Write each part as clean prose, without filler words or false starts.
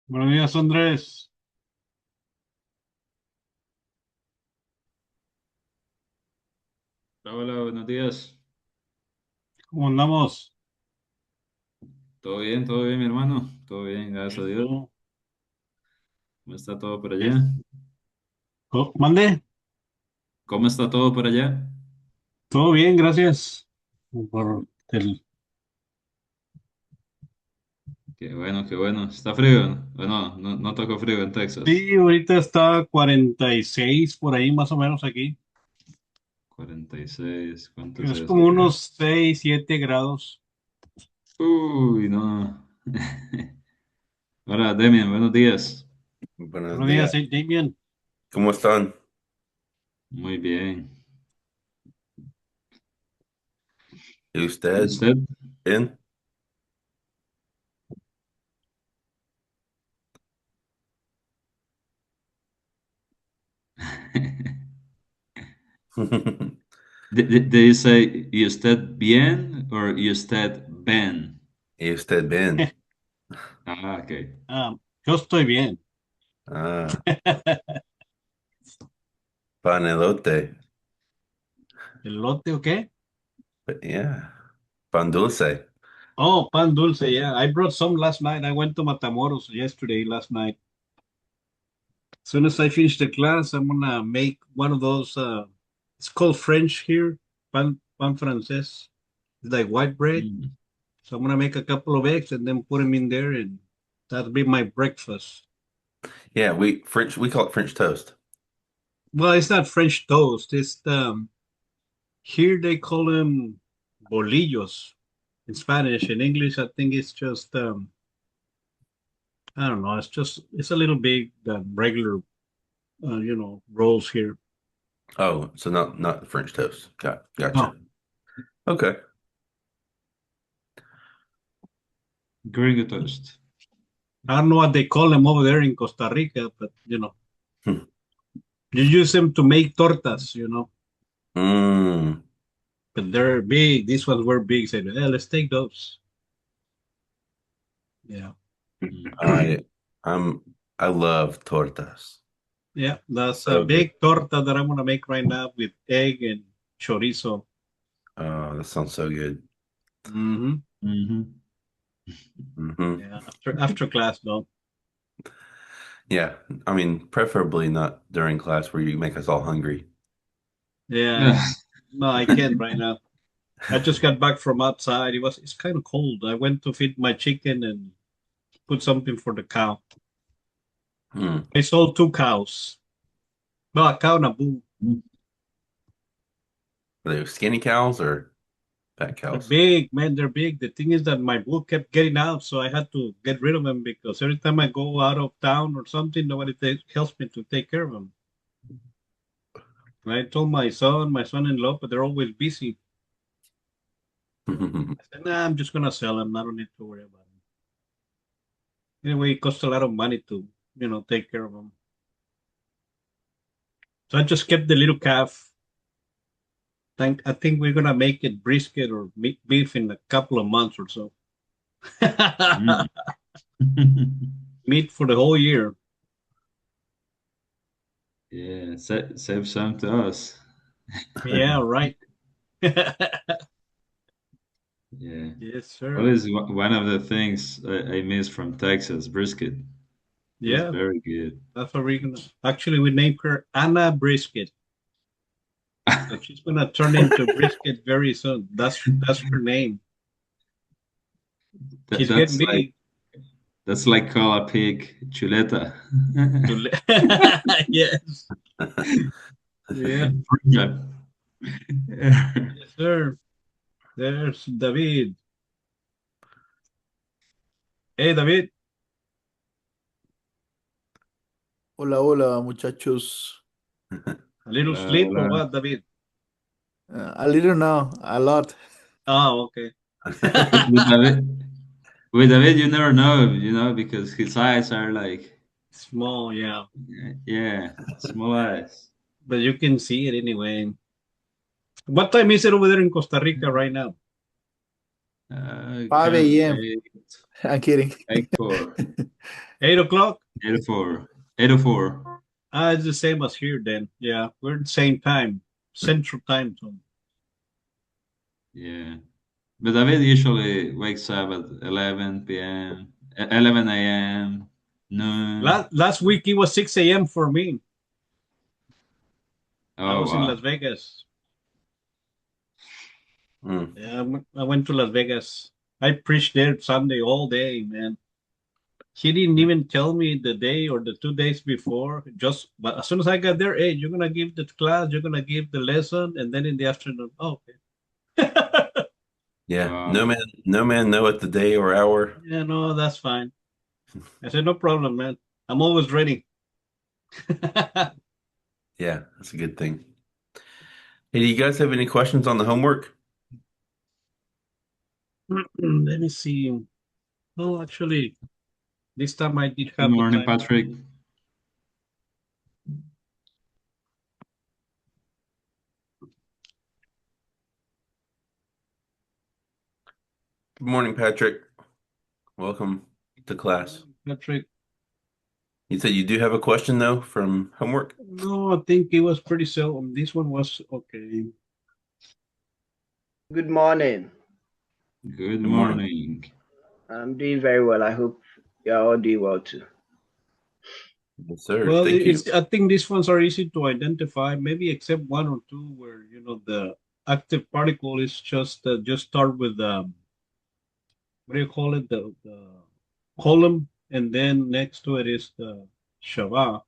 Buenos días, Andrés. Hola, hola, buenos días. ¿Cómo andamos? Todo bien, mi hermano. Todo bien, gracias a Dios. Eso. ¿Cómo está todo por allá? Es- ¿Mande? ¿Cómo está todo por allá? Todo bien, gracias. Por el... Qué bueno, qué bueno. ¿Está frío? Bueno, no tocó frío en Texas. Sí, ahorita está 46 por ahí, más o menos aquí. 46, ¿cuánto es Es eso como acá? unos 6, 7 grados. Uy, no. Hola, Demian, buenos días. Buenos Buenos días. días, Damien. ¿Cómo están? Muy bien. ¿Y ¿Y usted? usted? ¿Bien? Did you say ¿y usted bien or ¿y usted ben? ¿Y usted bien? Ah, ok. Ah, yo estoy bien. Ah, panelote. ¿Elote o qué? But yeah. Pan dulce. Oh, pan dulce, yeah. I brought some last night. I went to Matamoros yesterday, last night. As soon as I finish the class, I'm gonna make one of those. It's called French here, pan francés. It's like white bread. Mm. So I'm gonna make a couple of eggs and then put them in there, and that'll be my breakfast. Yeah, we call it French toast. Well, it's not French toast. It's here they call them bolillos in Spanish. In English, I think it's just I don't know. It's a little big than regular rolls here. Oh, so not French toast. Gotcha. No, Okay. Gringo toast. I don't know what they call them over there in Costa Rica, but Hmm. you use them to make tortas. Mm, But they're big. These ones were big. Said, hey, let's take those. Yeah. Mm. I I'm I love tortas. Yeah. That's a So good. big torta that I'm gonna make right now with egg and chorizo. Oh, that sounds so good. Hmm. Mhm. Hmm. Yeah. After class though. Yeah, I mean, preferably not during class where you make us all hungry. Yeah. Yeah. No, I can't right now. I just got back from outside. It's kind of cold. I went to feed my chicken and put something for the cow. Hmm. I sold two cows. No, a cow and a bull. Are they skinny cows or fat They're cows? big, man. They're big. The thing is that my bull kept getting out, so I had to get rid of him because every time I go out of town or something, nobody helps me to take care of him. And I told my son-in-law, but they're always busy. I said, nah, I'm just gonna sell him. I don't need to worry about him. Anyway, it costs a lot of money to, take care of him. So I just kept the little calf. I think we're gonna make it brisket or beef in a couple of months or so. Mm. Meat for the whole year. Yeah, save some to us. Yeah, right. Yeah. Yes, What sir. is one of the things I miss from Texas? Brisket is Yeah, very good. that's what we're gonna. Actually, we named her Anna Brisket. So she's gonna turn into Brisket very soon. That's her name. That, She's getting that's like big. that's like call a pig chuleta. Yes. Yeah. Yeah. Yes, sir. There's David. Hey, David. Hola, hola, muchachos. A little Hola, sleep or hola. what, David? A little now, a lot. Oh, okay. With David, with David, you never know, because his eyes are like, Small, yeah. yeah, small eyes. But you can see it anyway. What time is it over there in Costa Rica right now? 5 Kind of a.m. eight, I'm kidding. 8:04. 8 o'clock? 8:04. 8:04. It's the same as here then. Yeah, we're the same time, Central Time Zone. Yeah. But David usually wakes up at 11 p.m., 11 a.m., noon. Last week it was 6 a.m. for me. I Oh, was in Las wow. Vegas. Mm. Yeah, I went to Las Vegas. I preached there Sunday all day, man. He didn't even tell me the day or the 2 days before. Just but as soon as I got there, hey, you're gonna give the class, you're gonna give the lesson, and then in the afternoon, oh, okay. Yeah. Wow. No man knoweth the day or hour. Yeah, no, that's fine. I said, no problem, man. I'm always ready. Yeah, that's a good thing. Hey, do you guys have any questions on the homework? Let me see. Well, actually, this time I did Good have the morning, time Patrick. to. Good morning, Patrick. Welcome to class. Patrick. You said you do have a question though from homework? No, I think it was pretty seldom. This one was okay. Good morning. Good Good morning. morning. I'm doing very well. I hope you're all doing well too. Yes, sir. Well, Thank you. it's. I think these ones are easy to identify. Maybe except one or two where the active particle is just start with what do you call it, the column, and then next to it is the shava.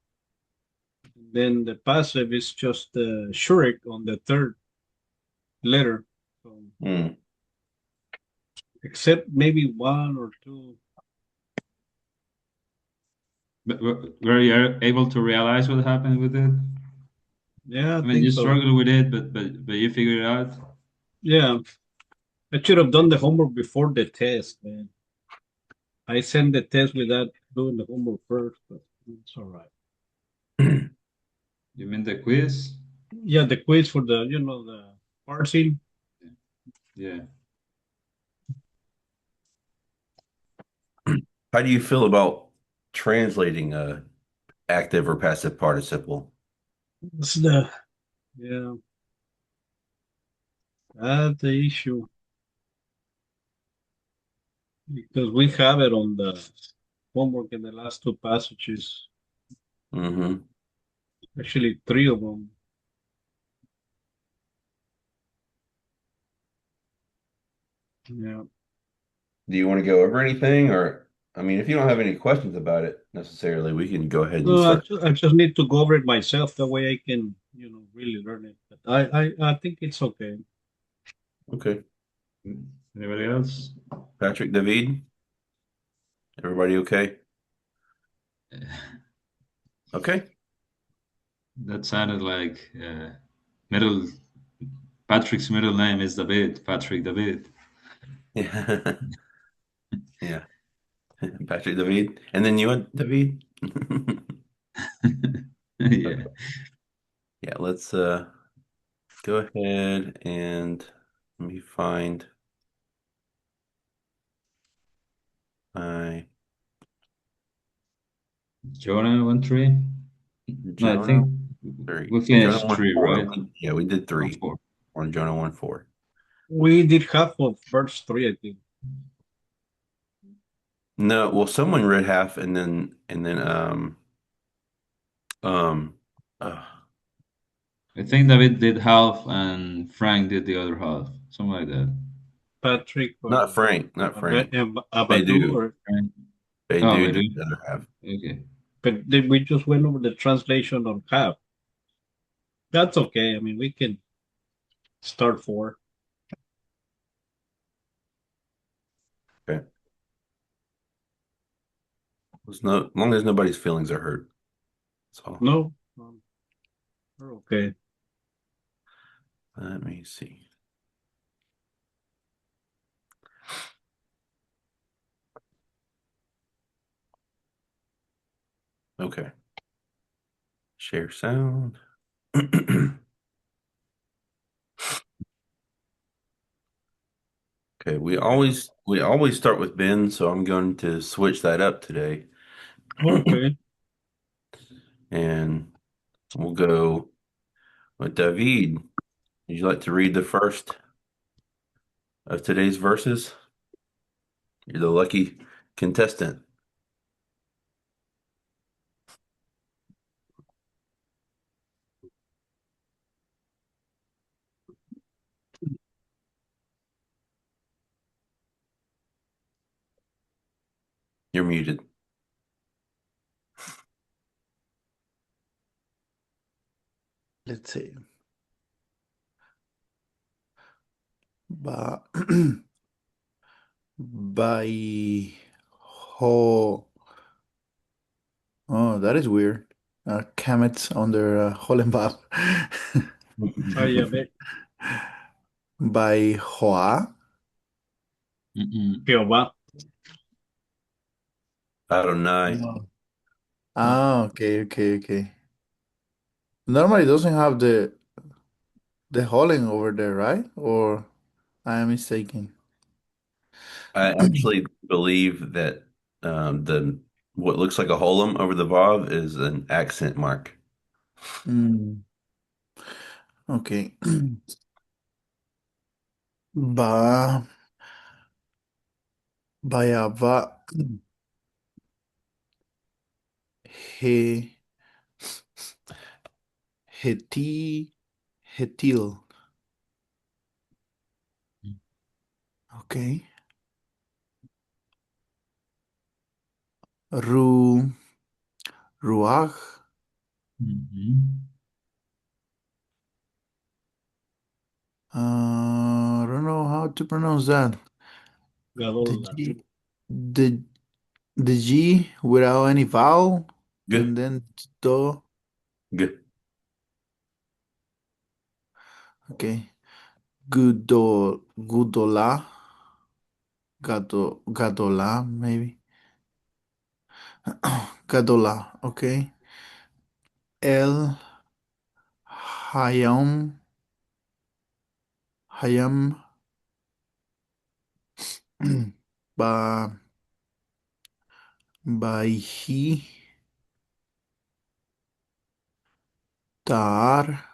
Then the passive is just the shurik on the third letter. So, Mm. except maybe one or two. But were you able to realize what happened with it? Yeah, I I mean, think you so. struggled with it, but you figured it out. Yeah, I should have done the homework before the test, man. I sent the test without doing the homework first, but it's all right. You mean the quiz? Yeah, the quiz for the parsing. Yeah. How do you feel about translating a active or passive participle? That's the yeah, that's the issue because we have it on the homework in the last two passages. Mm-hmm. Actually, three of them. Yeah. Do you want to go over anything, or I mean, if you don't have any questions about it necessarily, we can go ahead and No, start. I just need to go over it myself. That way I can, really learn it. But I think it's okay. Okay. Anybody else? Patrick, David, everybody okay? Okay. That sounded like middle. Patrick's middle name is David. Patrick David. Yeah. Yeah. Patrick, David, and then you and David. Yeah. Okay. Yeah, let's go ahead and let me find my Jonah 1-3. No, I Jonah think 3. we Jonah finished 1 three, 4. right? Yeah, we did 3 1-4. on Jonah 1 4. We did half of verse three, I think. No, well, someone read half and then um uh, I think David did half and Frank did the other half. Something like that. Patrick or not Frank, not Frank. They Abadu, do. or Frank. They Oh, do we do do? the other half. Okay. but then we just went over the translation on half. That's okay. I mean, we can start four. Okay. As long as nobody's feelings are hurt. That's all. No, we're okay. Let me see. Okay. Share sound. Okay, we always start with Ben, so I'm going to switch that up today. Okay. And we'll go with David. Would you like to read the first of today's verses? You're the lucky contestant. You're muted. Let's see. Ba by ho. Oh, that is weird. Comets on their Hollenbach. Ay, a ver. By Hoa. Mm-mm. Jehová. Adonai. Oh. No. Ah, okay, okay, okay. Normally it doesn't have the Holland over there, right? Or I am mistaken. I actually believe that the what looks like a holum over the Vav is an accent mark. Mm, okay. Ba Bayava He Heti Hetil. Okay. Ru Ruach. Mhm. I don't know how to pronounce that. The Gadol. G, the the G without any vowel, G, and then do. g, Okay. Gudola. Gadola, maybe. Gadola. Okay. El Hayam. Hayam. Ba Baihi. Tar.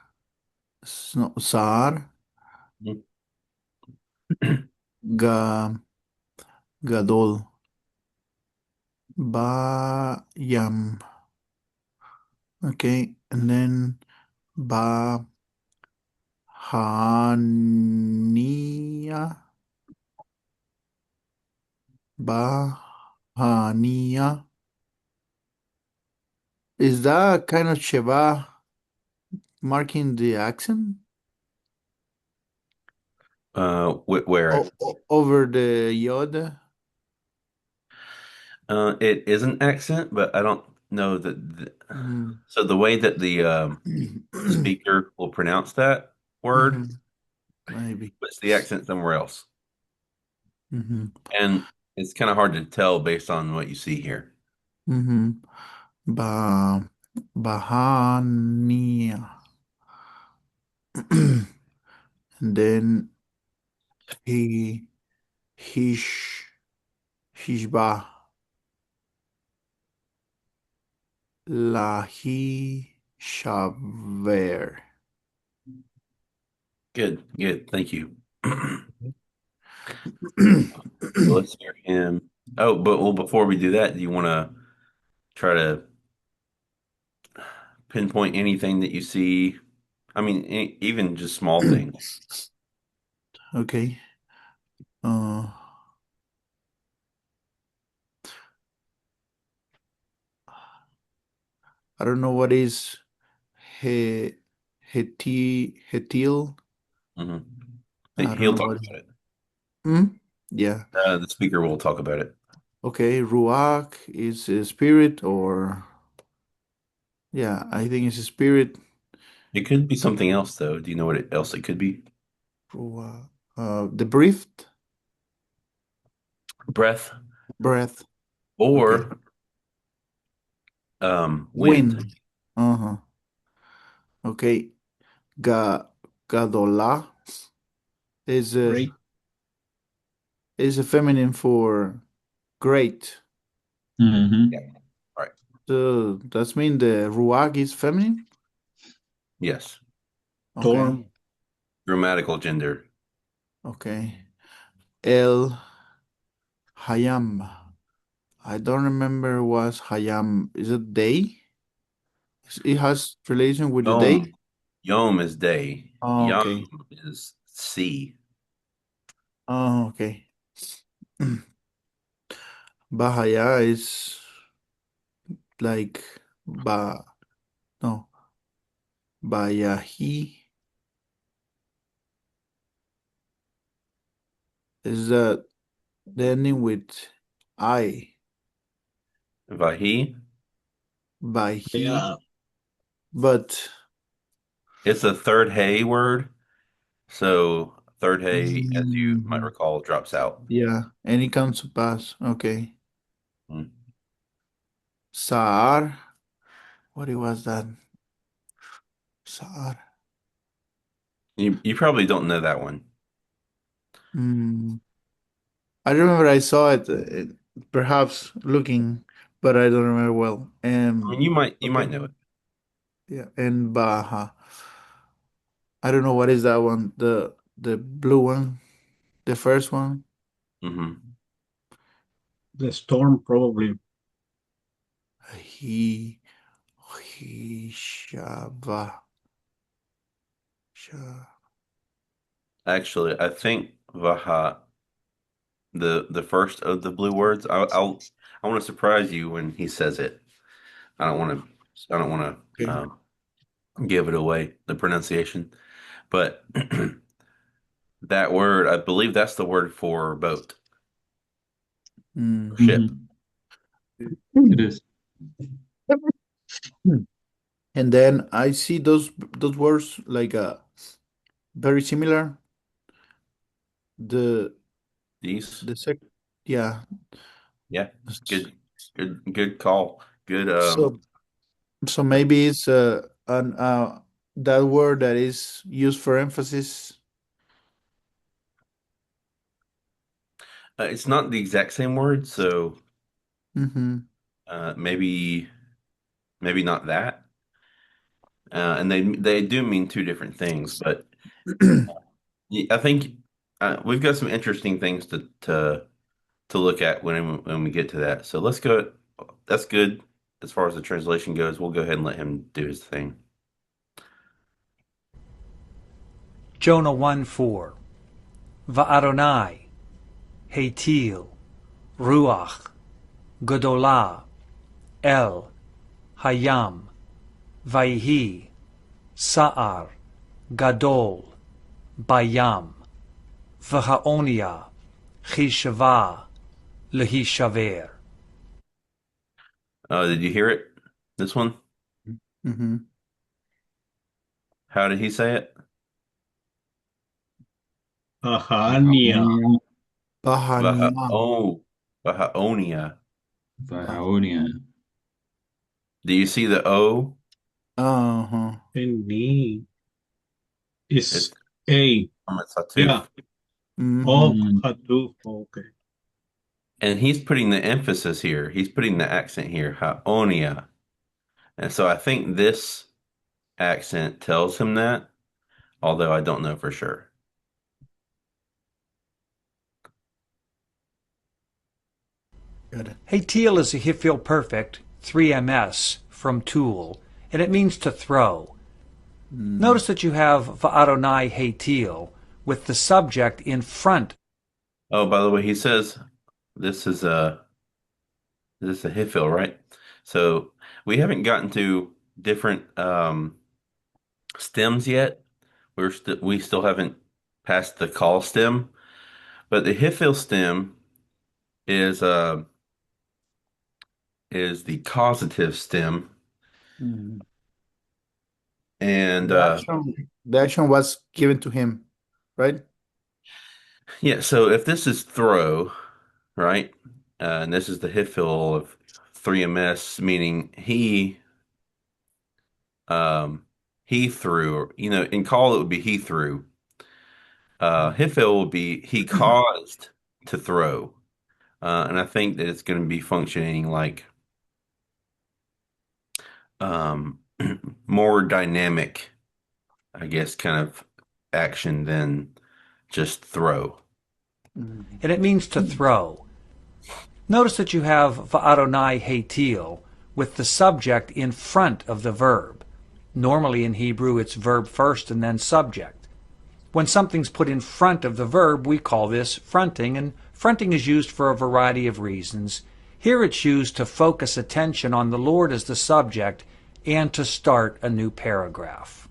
No, Sar. Ga Gadol. Bayam. Okay. And then Ba Hania. Bahania. Is that kind of Sheba marking the accent? Where? Over the yod? It is an accent, but I don't know that. Mm. So the way that the speaker will pronounce that word Mhm. Maybe. puts the accent somewhere else, Mm-hmm. and it's kind of hard to tell based on what you see here. Mm-hmm. Ba Bahania. And then he Hish Hishba Lahi Shaver. Good, good. Thank you. Let's hear him. Oh, but well, before we do that, do you want to try to pinpoint anything that you see? I mean, even just small things. Okay. Uh, I don't know what is he Hetil. Hmm. I don't He'll know talk what. about it. Hmm? Yeah. The speaker will talk about it. Okay. Ruach is a spirit, or yeah, I think it's a spirit. It could be something else, though. Do you know what else it could be? Ruach. The breathed Breath breath. Okay. or wind. Wind. Uh-huh. Okay. Ga Gadola is a Great. is a feminine for great. Yeah. Mhm. Right. That's mean the ruach is feminine? Yes. Okay. Storm. Grammatical gender. Okay. El Hayam. I don't remember what's Hayam. Is it day? It has relation with the Yom. day? Yom is day. Oh, Yom okay. is sea. Oh, okay. Bahaya is like ba no Bayahi is that the ending with I Vahi. by he, Yeah. but It's a third hay word. So third hay, as you might Mhm. recall, drops out. Yeah, and it comes to pass. Okay. Mm. Saar, what it was that? Saar. You probably don't know that one. Mm. I remember I saw it, perhaps looking, but I don't remember well. I mean, you might Okay, know it. yeah, and Baha. I don't know what is that one. The blue one, the first one. Hmm. The storm, probably. He he shava sha. Actually, I think Vaha, the first of the blue words. I want to surprise you when he says it. I don't want to Okay. give it away, the pronunciation. But that word, I believe that's the word for boat or Mm. ship. Mhm. It Hmm. is. And then I see those words like very similar. The These, the sec yeah. yeah, good call. Good. So so maybe it's an that word that is used for emphasis. It's not the exact same word, so Mm-hmm. maybe not that. And they do mean two different things, but I think we've got some interesting things to look at when we get to that. So let's go. That's good as far as the translation goes. We'll go ahead and let him do his thing. Jonah 1:4. Va'adonai, Hatil, Ruach, Gedolah, El, Hayam, Vaihi, Sa'ar, Gadol, Bayam, V'ha'onia, Chishava, Lehishaver. Did you hear it? This one? Mm-hmm. How did he say it? Ahania. Vaha Bahania. oh Vahaonia. Bah. Vahaonia. Do you see the O? Uh-huh. And me is It's A. Yeah. Satuf. Mm-hmm. Oh, Mm. Hatu. Okay. And he's putting the emphasis here. He's putting the accent here, Haonia. And so I think this accent tells him that, although I don't know for sure. Good. Hatil is a Hifil perfect, 3ms, from tool, and it means to throw. Mm. Notice that you have Va'adonai Hatil with the subject in front. Oh, by the way, he says this is a this is a Hifil, right? So we haven't gotten to different stems yet. We still haven't passed the call stem, but the Hifil stem is uh is the causative stem, Mm. and The action was given to him, right? yeah. So if this is throw, right, and this is the Hifil of 3ms, meaning he threw. In call it would be he threw. Hifil will be he caused to throw. And I think that it's going to be functioning like um, more dynamic, I guess, kind of action than just throw. And it means to throw. Notice that you have va'adonai hetil with the subject in front of the verb. Normally in Hebrew it's verb first and then subject. When something's put in front of the verb, we call this fronting, and fronting is used for a variety of reasons. Here it's used to focus attention on the Lord as the subject and to start a new paragraph.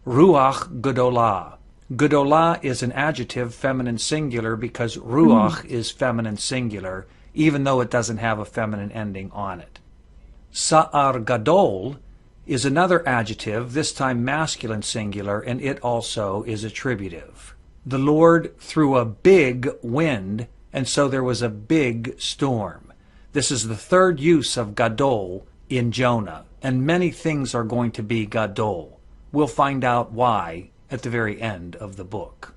Ruach Gedolah. Gedolah is an adjective, feminine singular, because ruach is feminine singular, even though it doesn't have a feminine ending on it. Sa'ar Gadol is another adjective, this time masculine singular, and it also is attributive. The Lord threw a big wind, and so there was a big storm. This is the third use of Gadol in Jonah, and many things are going to be Gadol. We'll find out why at the very end of the book.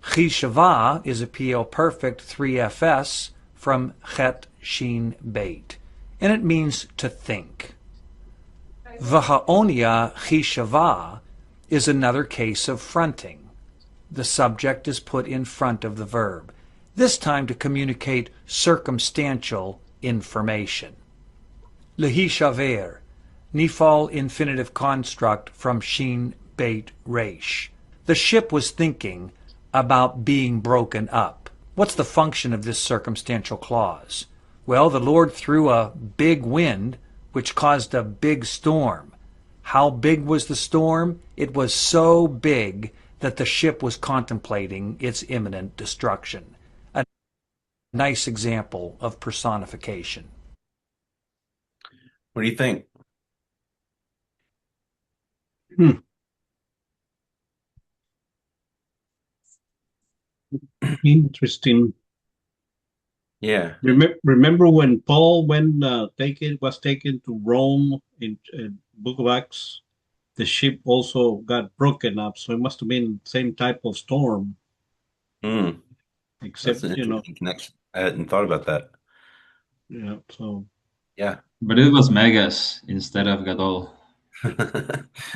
Chishava is a PL perfect 3FS from Chet Shin Beit, and it means to think. V'ha'onia chishava is another case of fronting. The subject is put in front of the verb, this time to communicate circumstantial information. Lehishaver, Nifal infinitive construct from Shin Beit Resh. The ship was thinking about being broken up. What's the function of this circumstantial clause? Well, the Lord threw a big wind, which caused a big storm. How big was the storm? It was so big that the ship was contemplating its imminent destruction. A nice example of personification. What do you think? Hmm. Interesting. Yeah. Remember when Paul was taken to Rome in Book of Acts? The ship also got broken up, so it must have been the same type of storm, Mm, that's except an interesting connection. I hadn't thought about that. yeah. So Yeah. But it was Megas instead of Gadol.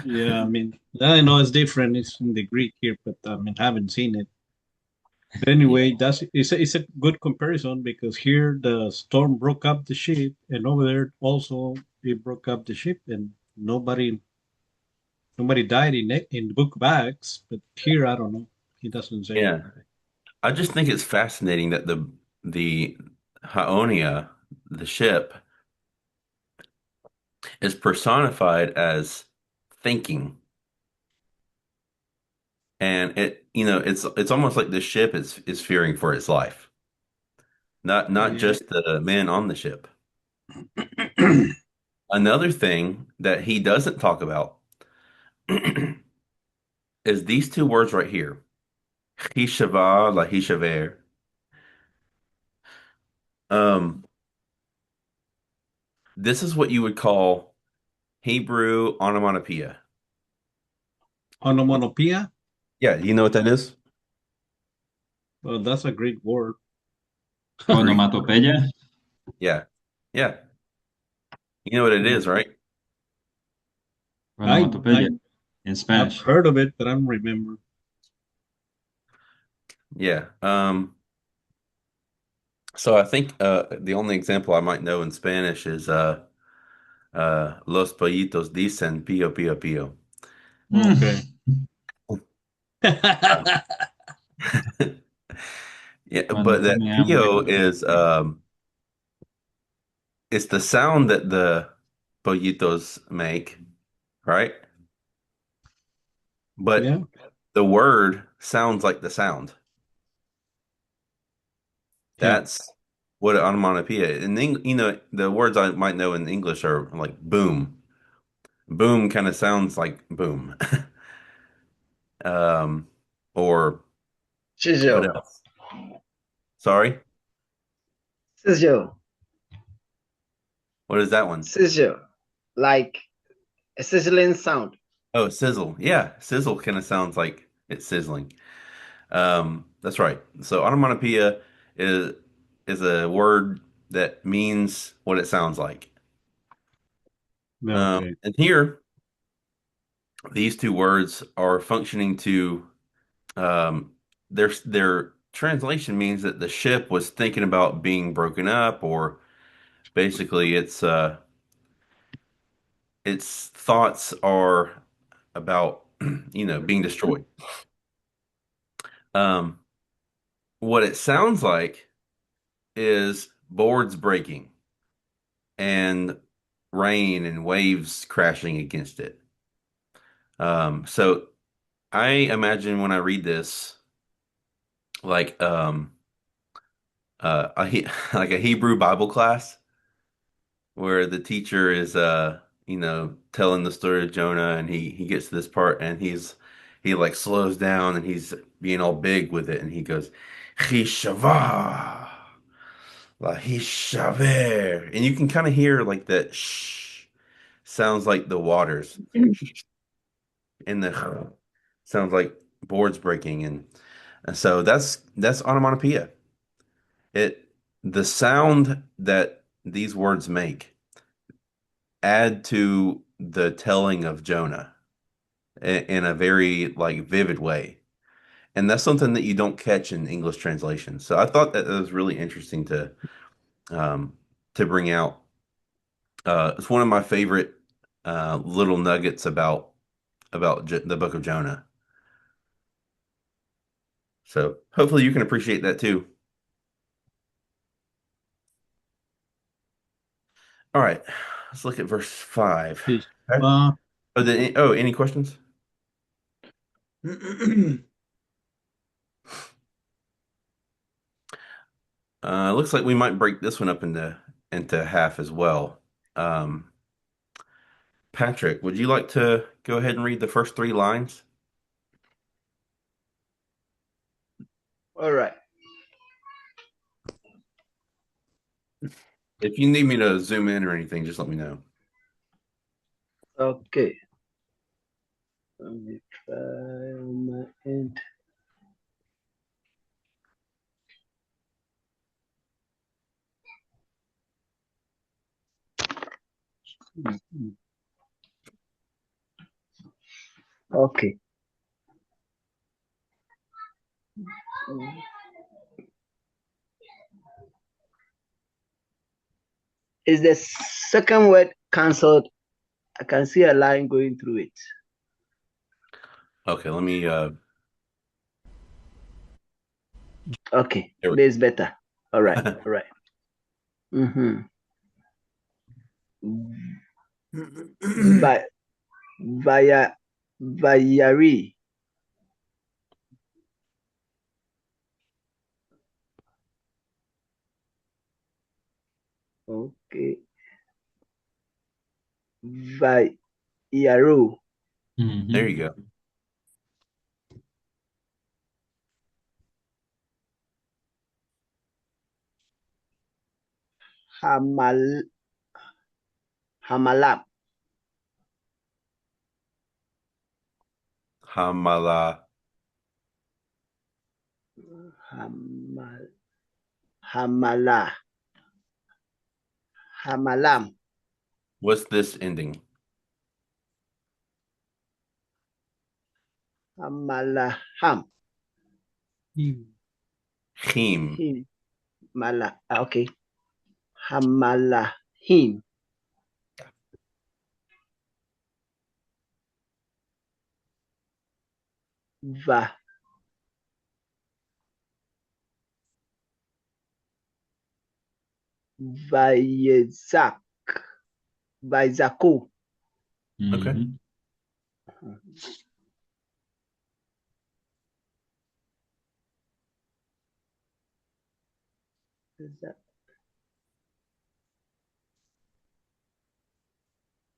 yeah, I mean, I know it's different. It's in the Greek here, but I mean, haven't seen it. But anyway, it's a good comparison because here the storm broke up the ship, and over there also it broke up the ship, and nobody died in the book of Acts. But here, I don't know. He doesn't say. Yeah. I just think it's fascinating that the Haonia, the ship, is personified as thinking. And it's almost like the ship is fearing for its life. Not Yeah. just the men on the ship. Another thing that he doesn't talk about is these two words right here. Hishava la hishaver. Um, this is what you would call Hebrew onomatopoeia. Onomatopoeia. Yeah, you know what that is? Well, that's a great word. Greek. Onomatopeya. Yeah. Yeah. You know what it is, right? I Onomatopeya I in I've Spanish. heard of it, but I don't remember. Yeah. So I think the only example I might know in Spanish is Los pollitos dicen pío pío pío. Okay. Yeah, Cuando but that tiene hambre. pío is it's the sound that the pollitos make, right? But Yeah. the word sounds like the sound. Yeah. That's what an onomatopoeia. In the words I might know in English are like boom. Boom kind of sounds like boom. Um, or what Sizzle. else? Sorry, Sizzle. what is that one? Sizzle. Like a sizzling sound. Oh, sizzle. Yeah, sizzle kind of sounds like it's sizzling. That's right. So onomatopoeia is is a word that means what it sounds like. Okay. And here, these two words are functioning to their translation means that the ship was thinking about being broken up, or basically its thoughts are about being destroyed. Um, what it sounds like is boards breaking and rain and waves crashing against it. So I imagine when I read this, like like a Hebrew Bible class where the teacher is telling the story of Jonah, and he gets to this part, and he like slows down, and he's being all big with it, and he goes Chishava la Hishaver, and you can kind of hear like that shh sounds like the waters, and the sounds like boards breaking, and so that's onomatopoeia. It the sound that these words make add to the telling of Jonah in a very like vivid way. And that's something that you don't catch in English translation. So I thought that was really interesting um, to bring out. It's one of my favorite little nuggets about the book of Jonah. So hopefully you can appreciate that too. All right, let's look at verse 5. Yes. Okay. Uh, Any questions? Looks like we might break this one up into half as well. Um, Patrick, would you like to go ahead and read the first three lines? All right. If you need me to zoom in or anything, just let me know. Okay. Let me try on my end. Okay. Is the second word cancelled? I can see a line going through it. Okay, let me Okay, there we this is better. All right, go. all right. Mm-hmm. Via Vayari. Okay. Vayaru. There Mhm. you go. Hamal Hamalam. Hamala. Hamal Hamala Hamalam. What's this ending? Hamalaham. Chim. Him. Okay. Hamalahim. Va. Vayezak. Vayzaku. Okay. Mhm.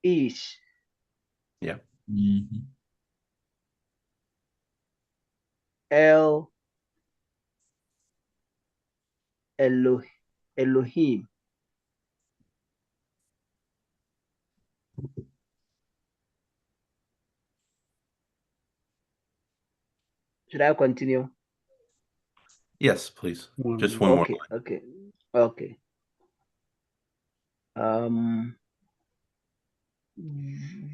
Ish. Yeah. Mhm. El Elohim. Should I continue? Yes, please. Just one more Okay, line. okay, okay.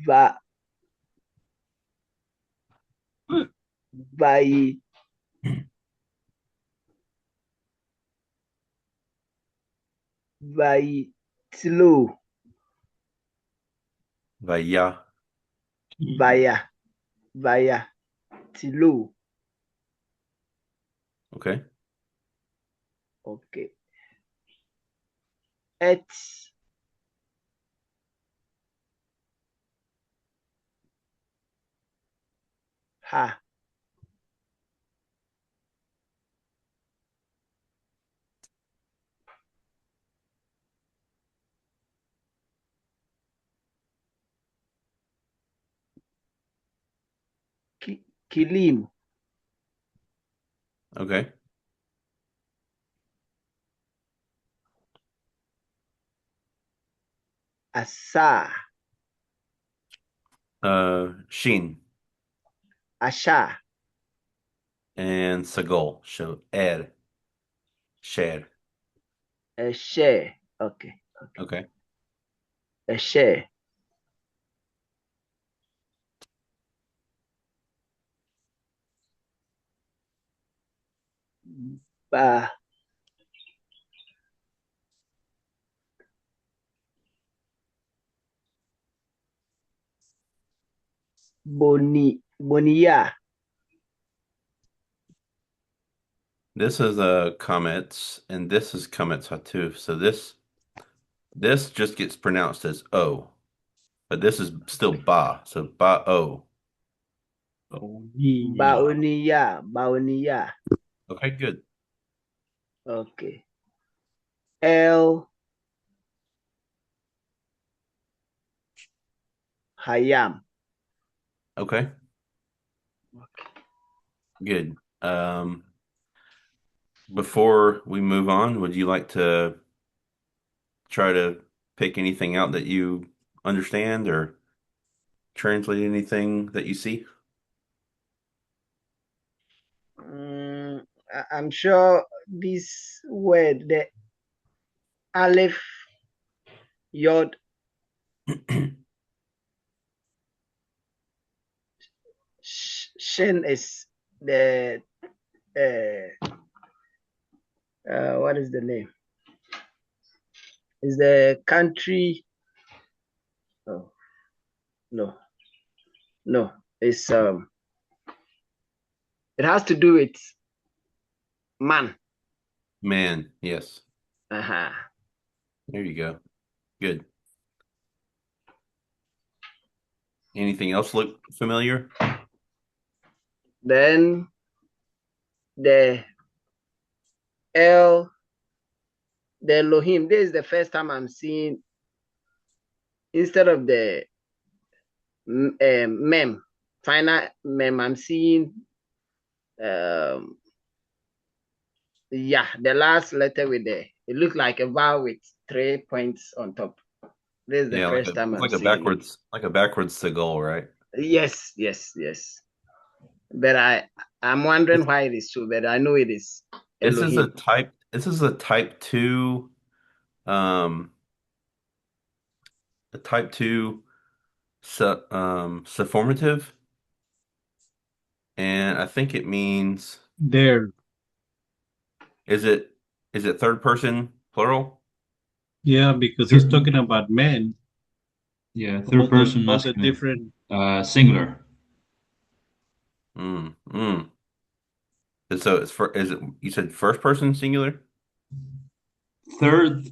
Va, vai, vai, slow, Vaya. vaya, vaya, slow. Okay. Okay. Et, ha, kilim, Okay. asa, Sheen asha, and Sagol. So Share. share. Okay. Okay. Share. Ba, bonia. This is Comets, and this is Comets too. So this just gets pronounced as O, but this is still Ba. So Ba O. Bonilla. Baonia. Okay, good. Okay. El Hayam. Okay, good. Before we move on, would you like to try to pick anything out that you understand or translate anything that you see? I'm sure this word, the Aleph Yod Shin is the what is the name? Is the country? Oh, no, no. It's It has to do with man. Man, yes. Uh-huh. There you go. Good. Anything else look familiar? Then the El, the Elohim. This is the first time I'm seeing instead of the mem, final mem. I'm seeing um yeah, the last letter with the it looks like a vowel with 3 points on top. This is the Yeah, first time it's I'm seeing it. like a backwards Seagull, right? Yes. But I'm wondering why it is so, but I know it is This is Elohim. a type two, um, a type two, sufformative, and I think it means There. is it is it third person plural? Yeah, because he's talking about men. Yeah, third person All the masculine. different. Singular. Mm, mm. And so is it you said first person singular? Third,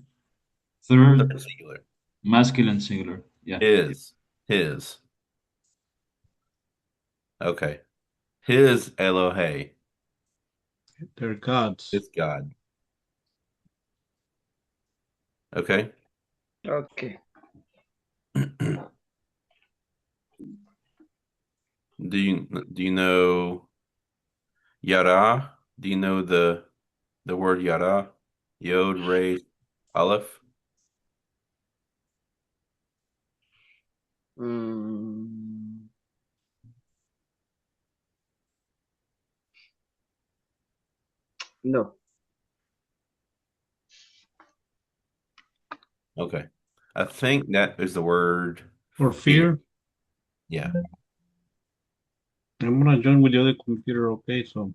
Third third singular. masculine singular. Yeah. His. Okay. His Elohe, They're gods. his God. Okay. Okay. Do you know Yara? Do you know the word Yara? Yod, Ray, Aleph? Mm, no. Okay. I think that is the word For fear. Yeah. I'm gonna join with the other computer, okay? So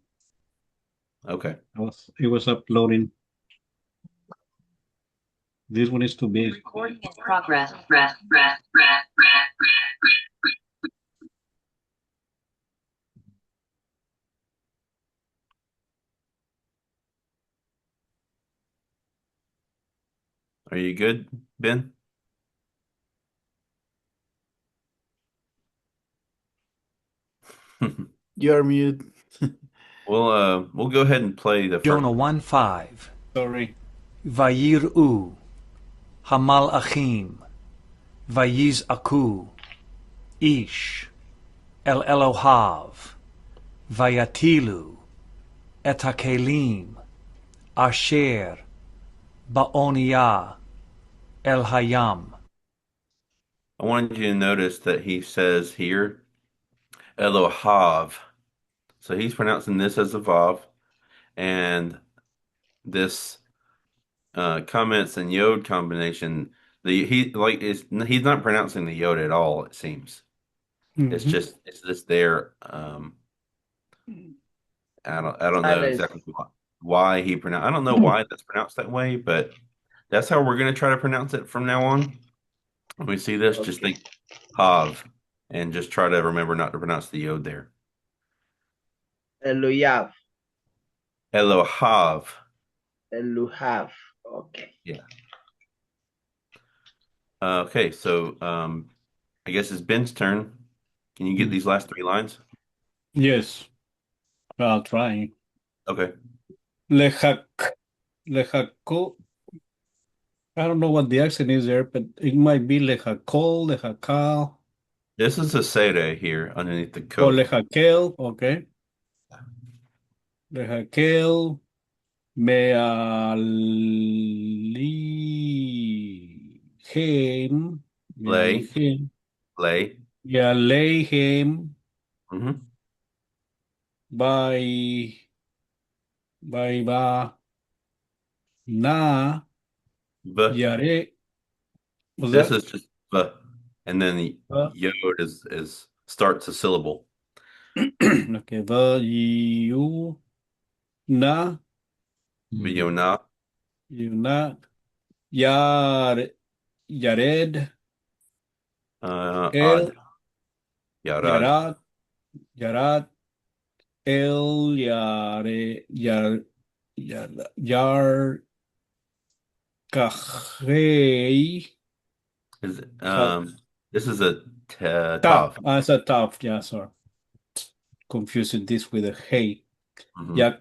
Okay. it was uploading. This one is too big. Recording in progress. Are you good, Ben? You're mute. We'll go ahead and play the first. Jonah 1:5. Sorry. Vayir'u, Hamal Achim, Vayiz'aku, Ish, El Elohav, Vayatilu, Et HaKelim, Asher, Ba'oniyah, El Hayam. I wanted you to notice that he says here, Elohav. So he's pronouncing this as a vav, and this comments and yod combination. He's not pronouncing the yod at all. It seems it's Mhm. just there. I don't know Silence. exactly why he pronounce. I don't know why that's pronounced that way, but that's how we're going to try to pronounce it from now on. When we see this, just Okay. think Hav, and just try to remember not to pronounce the yod there. Eloyav. Elohav. Eluhav. Okay. Yeah. Okay, so I guess it's Ben's turn. Can you get these last three lines? Yes. I'll try. Okay. Lehak. Lehako. I don't know what the accent is there, but it might be Lehakol, Lehakal, This is a sere here underneath the or coat. Lehakel. Okay. Lehakel. Mealihem. Lay. Mealihem. Lay. Yalehem. Mm-hmm. By na. V. Yare. Was This that? is just V. And then the yod is starts a syllable. Okay. You na. V'yonah. You na. Yar. Yared. Ad. El. Yarad. Yarad. Yarad. El. Yare. Yar. Kachei. Is Ka- this is a Tav. tav. It's a tav. Yeah, sorry. Confusing this with a hey. Mm-hmm. Yar.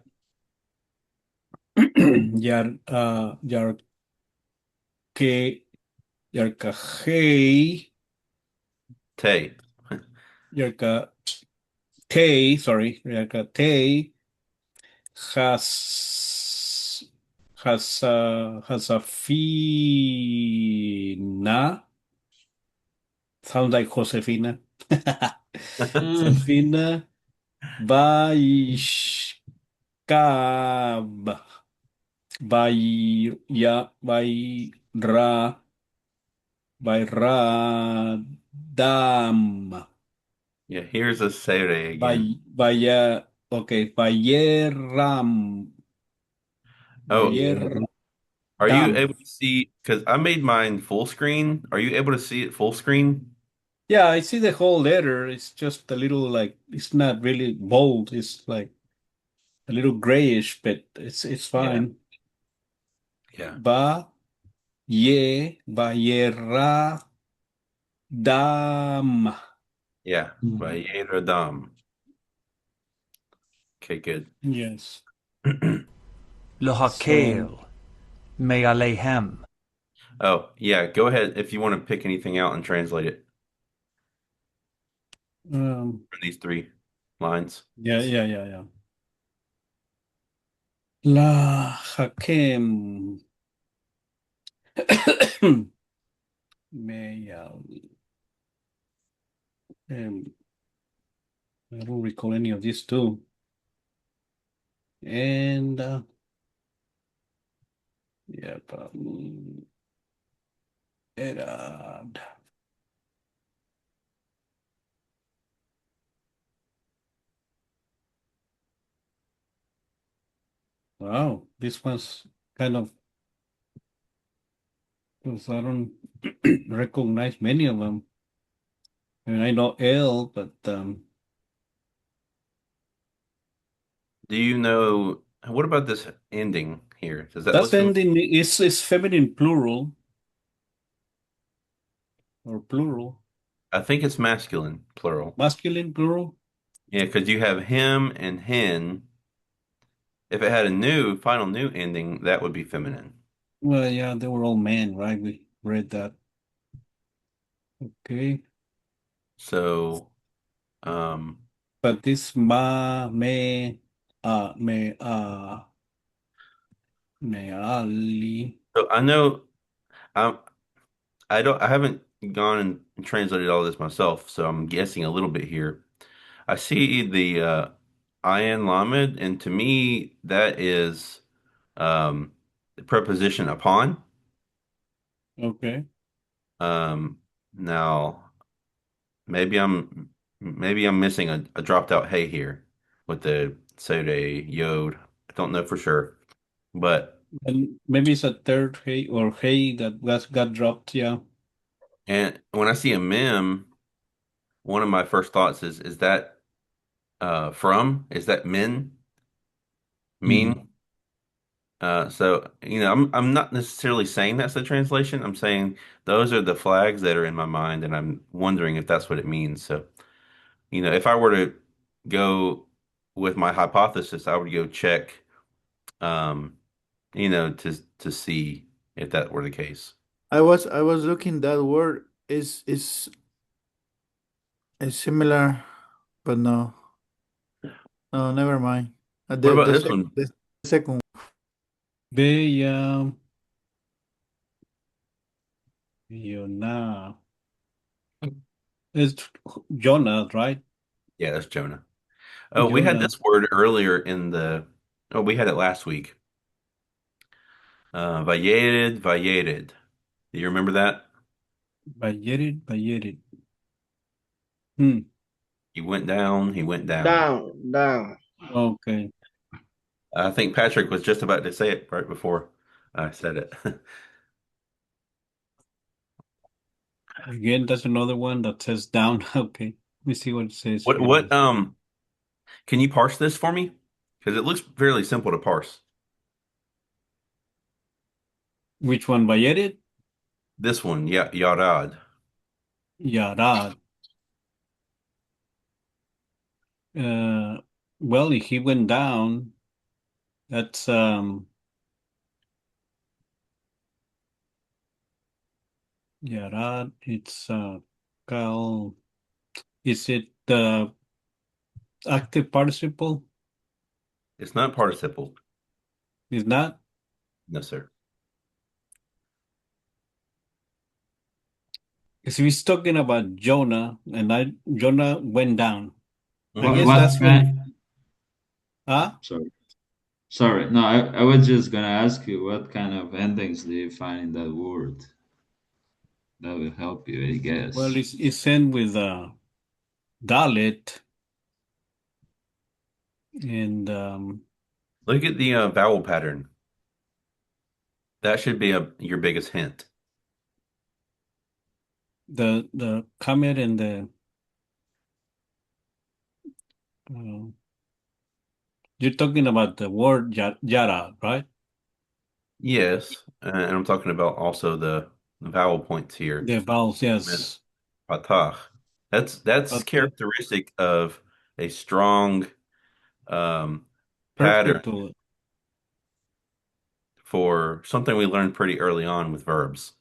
Yar. Que. Yar kachei. Te. Yar ka. Te. Sorry. Yar ka te. Josefina. Sounds like Josefina. Josefina Baishkab. Bayra. Bayradam. Yeah, here's a sere again. Okay. Bayeram. Oh, Bayerdam. are you able to see? Because I made mine full screen. Are you able to see it full screen? Yeah, I see the whole letter. It's just a little like it's not really bold. It's like a little grayish, but it's Yeah. fine. Yeah. Bayera dam. Yeah. Vayedam. Okay, good. Yes. Lohakel, Me'alehem. Oh, yeah. Go ahead if you want to pick anything out and translate it Um, from these three lines. yeah. La Hakem. Meyal. I don't recall any of these two. And yeah, Erad. Wow, this one's kind of, because I don't recognize many of them. I mean, I know L, but Do you know what about this ending here? Does that look that's familiar? ending is feminine plural or plural, I think it's masculine, plural. masculine plural. Yeah, because you have him and hen. If it had a new, final new ending, that would be feminine. Well, yeah, they were all men, right? We read that. Okay, So, um, but this me, me ali. so I know I I haven't gone and translated all this myself, so I'm guessing a little bit here. I see the ayin lamed, and to me that is the preposition upon. Okay. Um, now maybe I'm missing a dropped out hey here with the soda yod. I don't know for sure, but And maybe it's a third hay or hay that got dropped. Yeah. and when I see a mem, one of my first thoughts is that from? Is that men? Hmm. Mean? So I'm not necessarily saying that's the translation. I'm saying those are the flags that are in my mind, and I'm wondering if that's what it means. So, if I were to go with my hypothesis, I would go check, um, to see if that were the case. I was looking that word is similar, but no, no, never mind. What The about the, this sec, one? the second. They Jonah. It's Jonah, right? Yeah, that's Jonah. Oh, we had Jonah. this word earlier in the. Oh, we had it last week. Vayered, vayered. Do you remember that? Bayerit, Bayerit. Hmm. He went down. He went down. Down, down. Okay. I think Patrick was just about to say it right before I said it. Again, that's another one that says down. Okay. Let me see what it says What here. what can you parse this for me? Because it looks fairly simple to parse. Which one? Bayerit? This one, yeah, yarad. Yarad. Uh, well, if he went down, that's Yarad. It's Cal. Is it the active participle? It's not participle. Is not? No, sir. Because he's talking about Jonah, and Jonah went down. I Hmm. guess What that's when. kind? Huh? Sorry. Sorry. No, I was just gonna ask you what kind of endings do you find in that word? That will help you, I Well, guess. it's end with Dalit, and Look at the vowel pattern. That should be your biggest hint. the comment and the uh, you're talking about the word Yara, right? Yes, and I'm talking about also the vowel points here. The vowels, Min, yes. patach. That's But characteristic of a strong um, pattern perpetual. for something we learned pretty early on with verbs.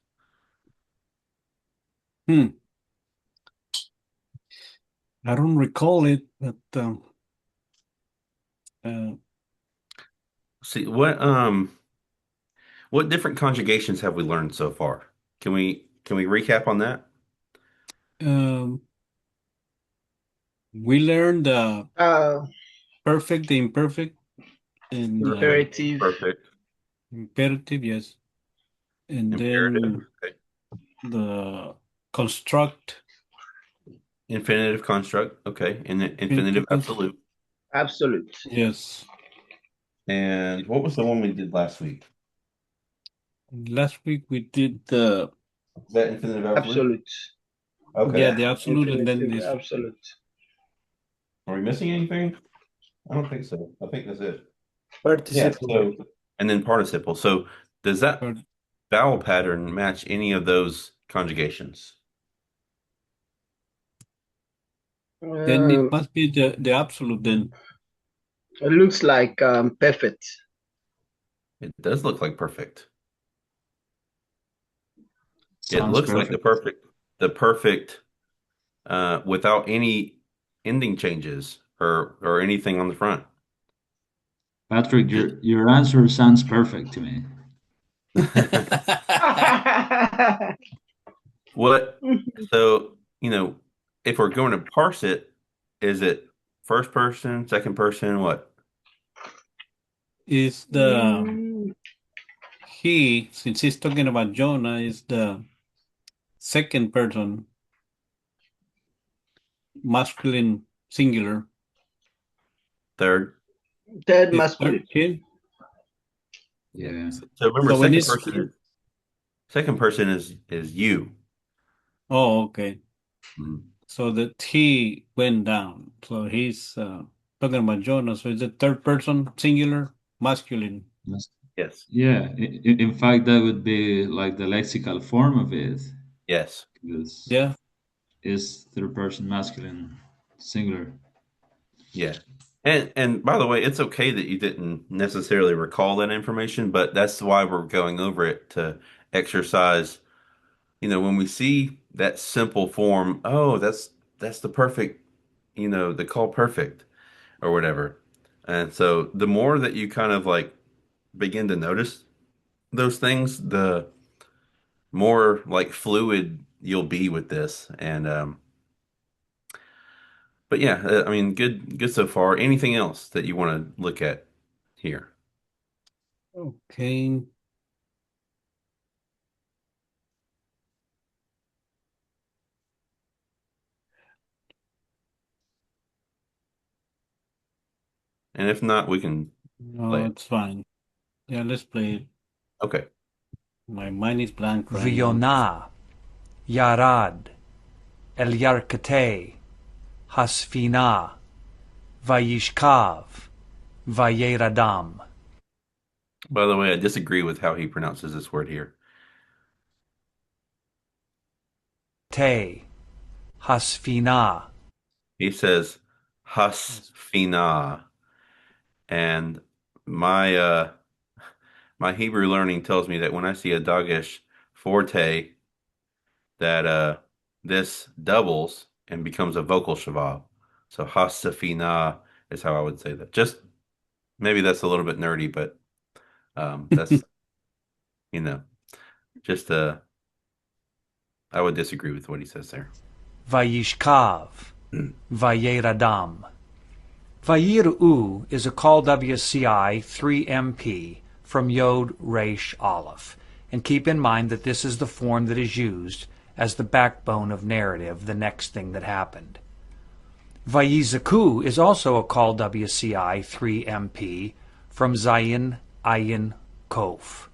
Hmm. I don't recall it, but uh, See what different conjugations have we learned so far? Can we recap on that? um, we learned Uh, perfect, the imperfect, and Perfect, imperative. perfect, imperative, yes, and imperative, then okay. the construct, Infinitive construct, okay, and then infinitive infinitive, absolute. Absolute. yes. And what was the one we did last week? Last week we did the Is that infinitive absolute? Absolute. Okay. yeah, the absolute, and then Infinitive this. absolute. Are we missing anything? I don't think so. I think that's it. Yeah. Participle. So, and then participle. So, does that Part- vowel pattern match any of those conjugations? Then it must be the absolute then. It looks like perfect. It does look like perfect. It Sounds looks like perfect. the perfect, without any ending changes or anything on the front. Patrick, your answer sounds perfect to me. What? So, if we're going to parse it, is it first person, second person, what? Is the Mm, he, since he's talking about Jonah, is the second person masculine singular. Third. Third Is masculine. 13. Yeah. So remember, So when second person is you. oh, okay. Mhm. So the T went down. So he's talking about Jonah. So is it third person singular masculine? Yes. Yeah. In fact, that would be like the lexical form of it. Yes. Because Yeah. it's third person masculine singular. Yeah. And by the way, it's okay that you didn't necessarily recall that information, but that's why we're going over it to exercise. When we see that simple form, oh, that's the perfect, the call perfect or whatever. And so the more that you kind of like begin to notice those things, the more like fluid you'll be with this. And but yeah, I mean, good so far. Anything else that you want to look at here? Okay. And if not, we can No, play it. it's fine. Yeah, let's play it. Okay. My mind is blank right now. Viona, Yarad, Elyarkate, Hasfina, Vayishkav, Vayeradam. By the way, I disagree with how he pronounces this word here. Te, Hasfina. He says hasfina, and my Hebrew learning tells me that when I see a Dagesh forte, that this doubles and becomes a vocal shaval. So hasafina is how I would say that. Just maybe that's a little bit nerdy, but that's you know just I would disagree with what he says there. Vayishkav, Vayeradam. Vayiru is a call WCI 3MP from Yod Resh Aleph. And keep in mind that this is the form that is used as the backbone of narrative, the next thing that happened. Vayizaku is also a call WCI 3MP from Zayin Ayin Kof.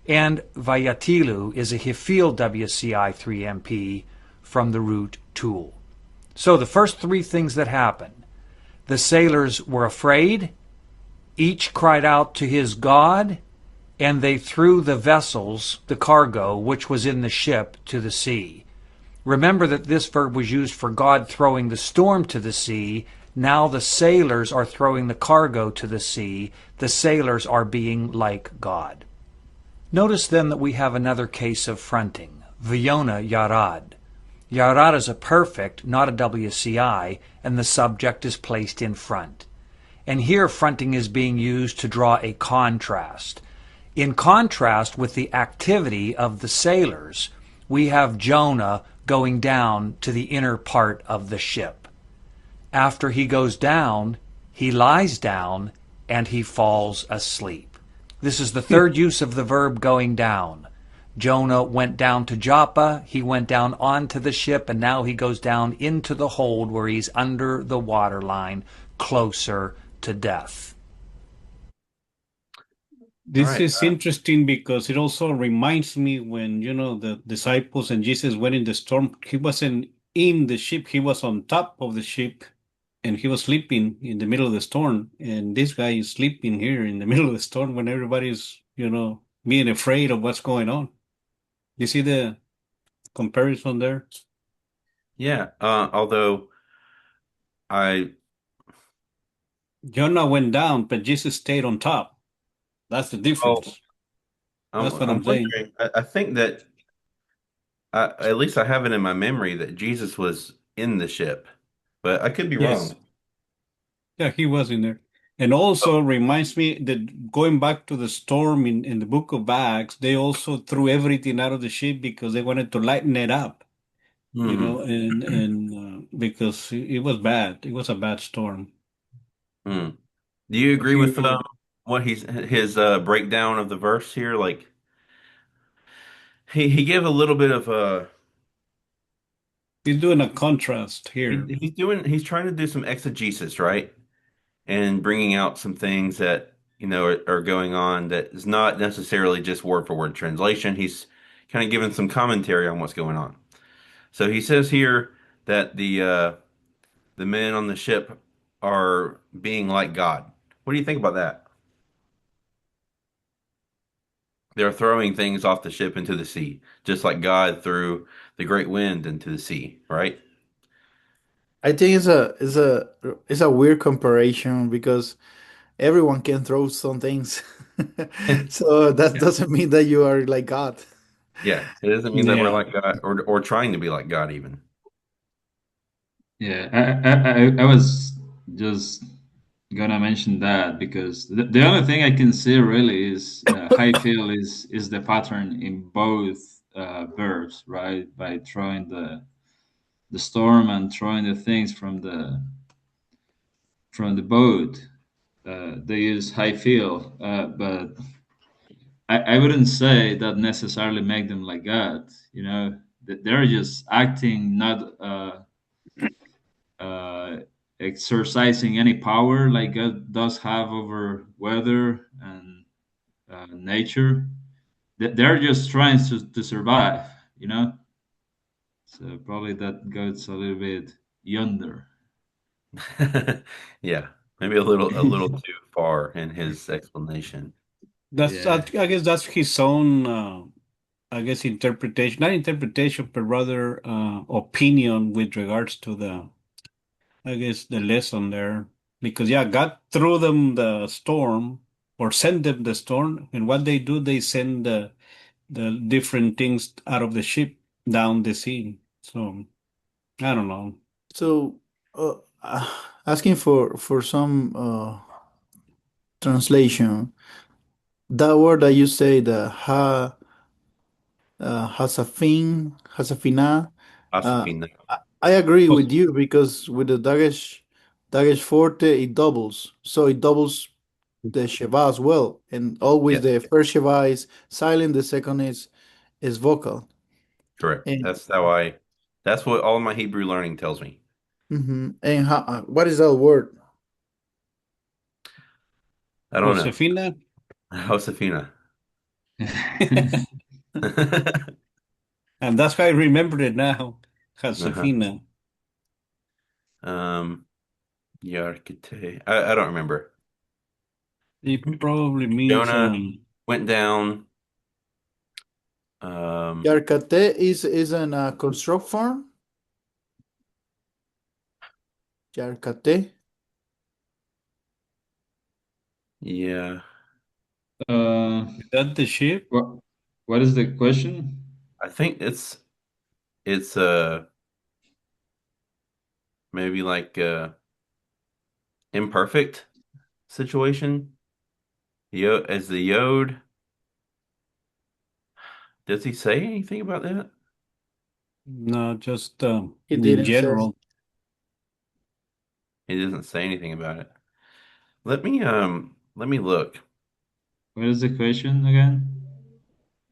And Vayatilu is a Hifil WCI 3MP from the root tool. So the first three things that happened. The sailors were afraid, each cried out to his God, and they threw the vessels, the cargo, which was in the ship, to the sea. Remember that this verb was used for God throwing the storm to the sea. Now the sailors are throwing the cargo to the sea. The sailors are being like God. Notice then that we have another case of fronting. Viona Yarad. Yarad is a perfect, not a WCI, and the subject is placed in front. And here fronting is being used to draw a contrast. In contrast with the activity of the sailors, we have Jonah going down to the inner part of the ship. After he goes down, he lies down and he falls asleep. This is the third use of the verb going down. Jonah went down to Joppa, he went down onto the ship, and now he goes down into the hold where he's under the waterline, closer to death. All This right. is interesting because it also reminds me when, the disciples and Jesus went in the storm, he wasn't in the ship, he was on top of the ship and he was sleeping in the middle of the storm. And this guy is sleeping here in the middle of the storm when everybody's, being afraid of what's going on. You see the comparison there? Yeah. Although I, Jonah went down, but Jesus stayed on top. That's the oh, difference. That's what I'm I'm saying. wondering. I think that at least I have it in my memory that Jesus was in the ship, but I could be Yes. wrong. Yeah, he was in there. And Oh, also reminds me that going back to the storm in the book of Acts, they also threw everything out of the ship because they wanted to lighten it up, hmm. and because it was bad. It was a bad storm. Hmm. Do you agree He with what his breakdown of the verse here? Like he gave a little bit of he's doing a contrast here. he's trying to do some exegesis, right? And bringing out some things that are going on that is not necessarily just word for word translation. He's kind of giving some commentary on what's going on. So he says here that the men on the ship are being like God. What do you think about that? They're throwing things off the ship into the sea, just like God threw the great wind into the sea, right? I think it's a weird comparison because everyone can throw some things. So that Yeah. doesn't mean that you are like God. Yeah, it doesn't mean that we're Yeah. like God or trying to be like God even. Yeah, I was just gonna mention that because the only thing I can see really is high feel is the pattern in both verbs, right? By throwing the storm and throwing the things from the boat. They use high feel, but I wouldn't say that necessarily make them like God. You know, they're just acting, not uh, exercising any power like God does have over weather and nature. They're just trying to survive, you know. So probably that goes a little bit yonder. Yeah, maybe a little too far in his explanation. That's I Yeah. guess that's his own I guess interpretation, not interpretation, but rather opinion with regards to I guess the lesson there. Because yeah, God threw them the storm or sent them the storm, and what they do, they send the different things out of the ship down the sea. So I don't know. So, asking for some translation, that word that you say, the hasafina, uh, Pasafina. I agree Well, with you because with the dagesh forte it doubles, so it doubles the sheva as well, and always Yes, the first sheva is silent, the second is vocal. correct. And That's what all my Hebrew learning tells me. and what is that word? I don't know. Josefina, Josefina. and that's why I remembered it now. Uh-huh. Josefina. Um, Yarkite. I don't remember. It probably means Jonah went down. Um, Yarkate is an construct form. Yarkate. yeah, Uh, is that the ship? what what is the question? I think it's maybe like imperfect situation. As the Yod, does he say anything about that? No, just He in didn't say. general. He doesn't say anything about it. Let me look. What is the question again?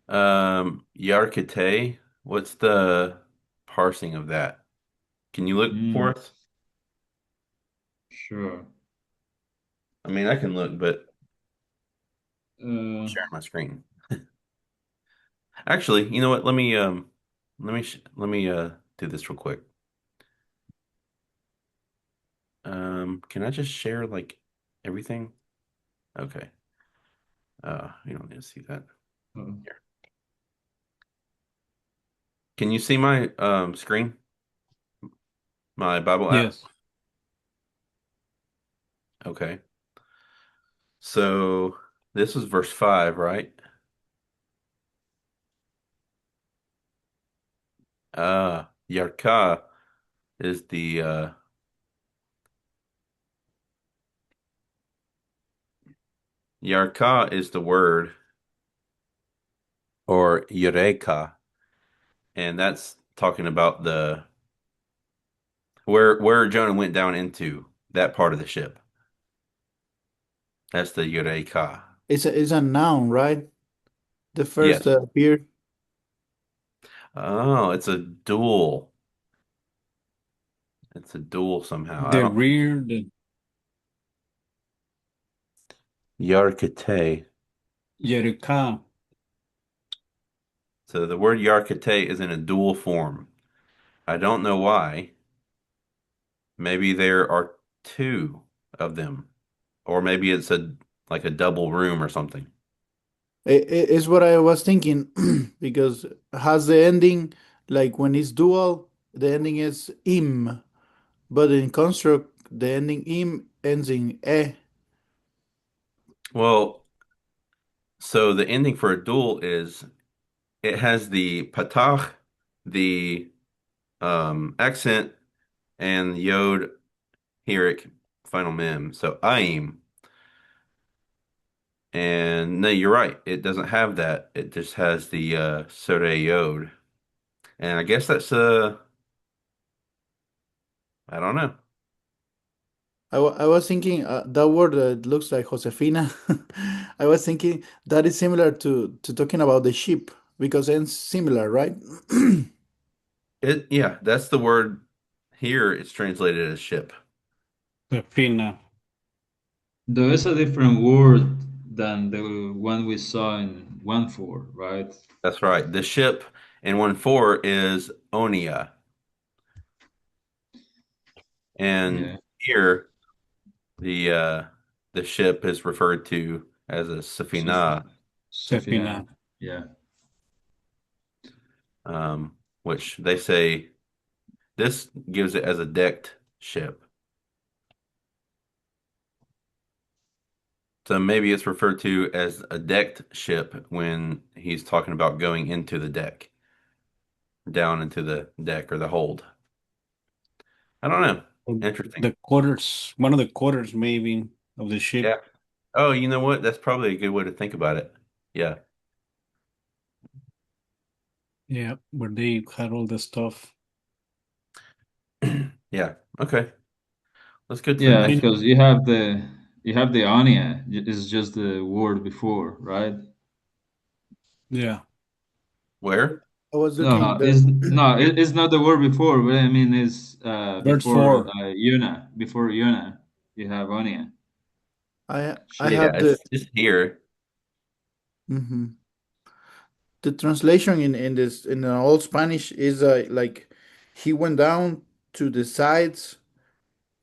Yarkite, what's the parsing of that? Can you look for Mm, us? sure. I mean, I can look, but Sharing my screen. Actually, you know what? Let me do this real quick. Can I just share like everything? Okay. You don't need to see that. Here. Can you see my screen? My Bible app? Yes. Okay. So this is verse 5, right? Yarka is the Yarka is the word, or Eureka, and that's talking about the where Jonah went down into that part of the ship. That's the Eureka. It's a noun, right? The first Yes. appear. Oh, it's a duel. It's a duel somehow. I The don't. rear, the Yarkate. Yerika. So the word Yarkate is in a dual form. I don't know why. Maybe there are two of them, or maybe it's a like a double room or something. It's what I was thinking because has the ending like when it's dual, the ending is im, but in construct the ending im ends in e. Well, so the ending for a duel is it has the patach, the accent, and yod heric final mem. So aim. And no, you're right. It doesn't have that. It just has the sore yod. And I guess that's I don't know. I was thinking that word that looks like Josefina. I was thinking that is similar to talking about the sheep because it's similar, right? It yeah, that's the word here. It's translated as ship. Pepina. There is a different word than the one we saw in 1:4, right? That's right. The ship in 1:4 is Onia. And Yeah, here the ship is referred to as a Sof- safina, Sofina. Pepina. Yeah, which they say this gives it as a decked ship. So maybe it's referred to as a decked ship when he's talking about going into the deck, down into the deck or the hold. I don't know. Interesting. The quarters, one of the quarters maybe of the ship. Yeah. Oh, you know what? That's probably a good way to think about it. Yeah. Yeah, where they had all the stuff. Yeah. Okay. Let's go to the yeah, next. because you have the Anya is just the word before, right? Yeah. Where? I was No, looking it's not the word before, but I mean it's Verse before 4. Yuna. Before Yuna, you have Anya. I Ship. Yeah, have the it's here. mhm. The translation in this in the old Spanish is like he went down to the sides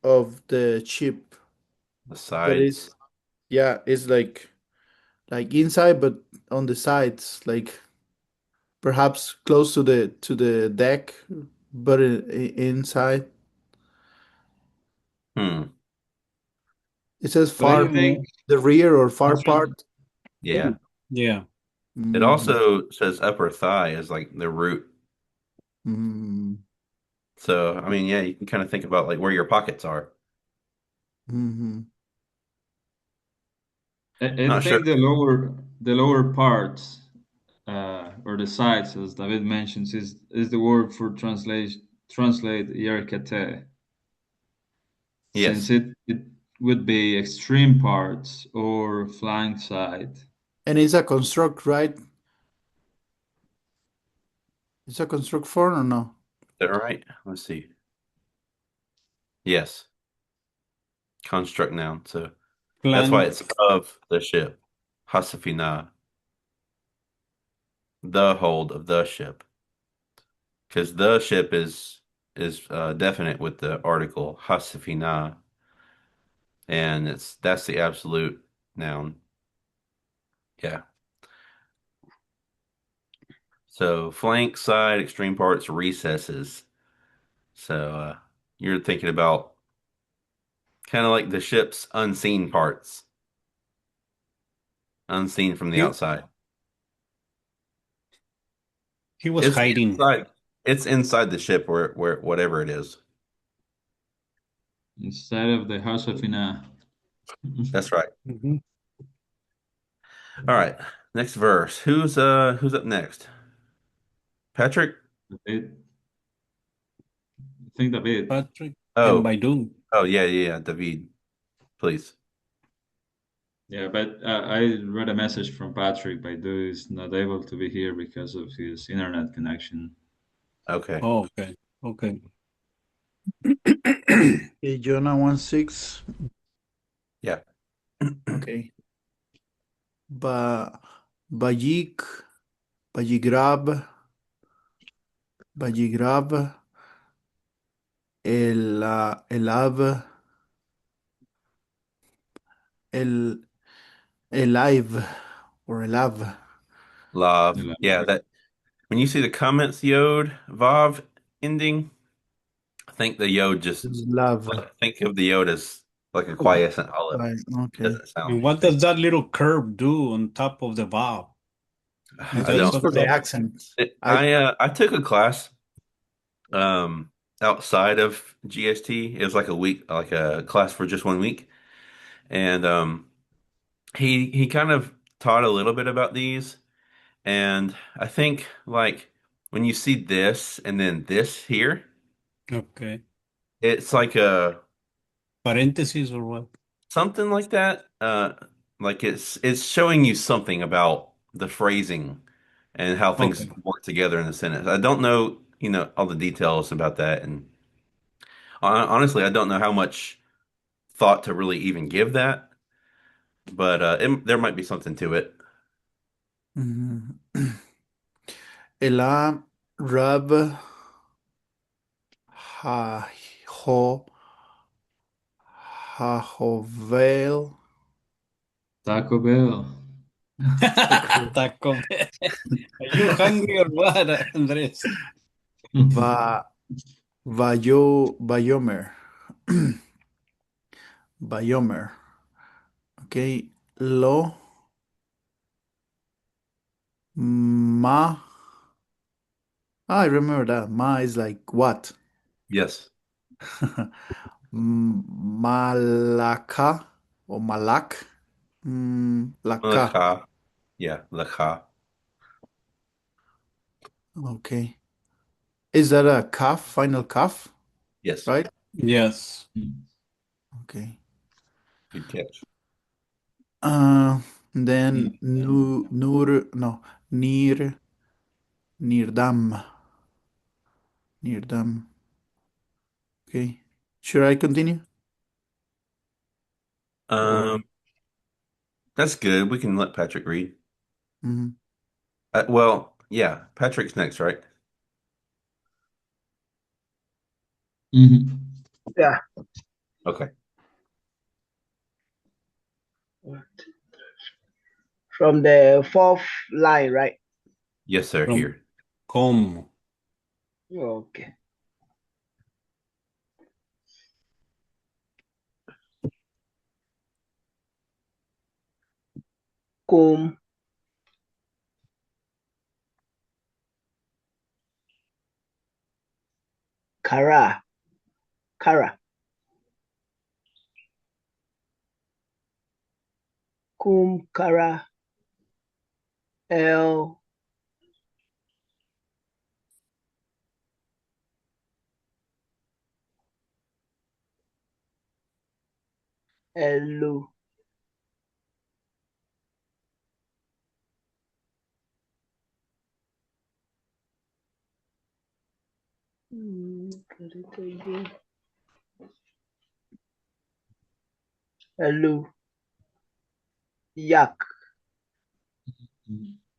of the ship, The but it's sides. yeah, it's like inside but on the sides, like perhaps close to the deck, but inside. Hmm. It says But I far think the rear or far actually, part. Yeah. Yeah. It Mm, also says upper thigh as like the root. mm, So, I mean, yeah, you can kind of think about like where your pockets are. mm, I Not sure. think the lower parts or the sides, as David mentions, is the word for translate yerkate, since Yes, it would be extreme parts or flank side. and it's a construct, right? It's a construct form or no? is that right? Let's see. Yes, construct noun. So that's why Flank. it's of the ship. Hasafina, the hold of the ship, because the ship is definite with the article Hasafina, and that's the absolute noun. Yeah. So flank, side, extreme parts, recesses. So you're thinking about kind of like the ship's unseen parts, unseen from the He, outside. he was It's hiding. inside. It's inside the ship where whatever it is. Inside of the house of Ina. That's right. Mhm. All right. Next verse. Who's up next? Patrick? David, I think David. Patrick and Oh, Baidu. oh yeah. David, please. Yeah, but I read a message from Patrick. Baidu is not able to be here because of his internet connection. Okay. Oh, okay. Okay. Okay, Jonah 1:6. Yeah. Okay. Ba Bajik, Bajigrab, Bajigrab, Elav, El Elive or Elav. Lav. Yeah. Yeah, that when you see the comments yod, Vav ending, I think the yod just Lav. like think of the yod as like a quiescent olive. Right. It Okay. doesn't sound And what does that little curve do on top of the valve? Is I It's that don't just some for the stuff? accent. I I took a class outside of GST. It was like a week, like a class for just 1 week. And he kind of taught a little bit about these. And I think like when you see this and then this here, Okay. it's like a Parentheses or what? something like that. Like it's showing you something about the phrasing and how things Okay. work together in a sentence. I don't know, all the details about that, and honestly, I don't know how much thought to really even give that, but there might be something to it. Mhm. Ela Rab Ha Ho Ha Hovel. Taco Bell. Okay. Taco Bell. Are you hungry or what, Andres? Va Vayomer. Vayomer. Okay. Lo Ma. I remember that. Ma is like what? Yes, Malaka or Malak. Laka. Laka. Yeah, Laka. Okay. Is that a calf? Final calf? Yes, Right? Yes. Okay. good catch. Uh, then Nur, no, Nirdam, Nirdam. Okay. Should I continue? Or Um, that's good. We can let Patrick read. mhm. Well, yeah, Patrick's next, right? Mhm. Yeah. Okay. From the fourth line, right? Yes, sir. From Here. com. Okay. Kum Kara. Kara. Kum Kara. El Elu. Got it again. Elu. Yak.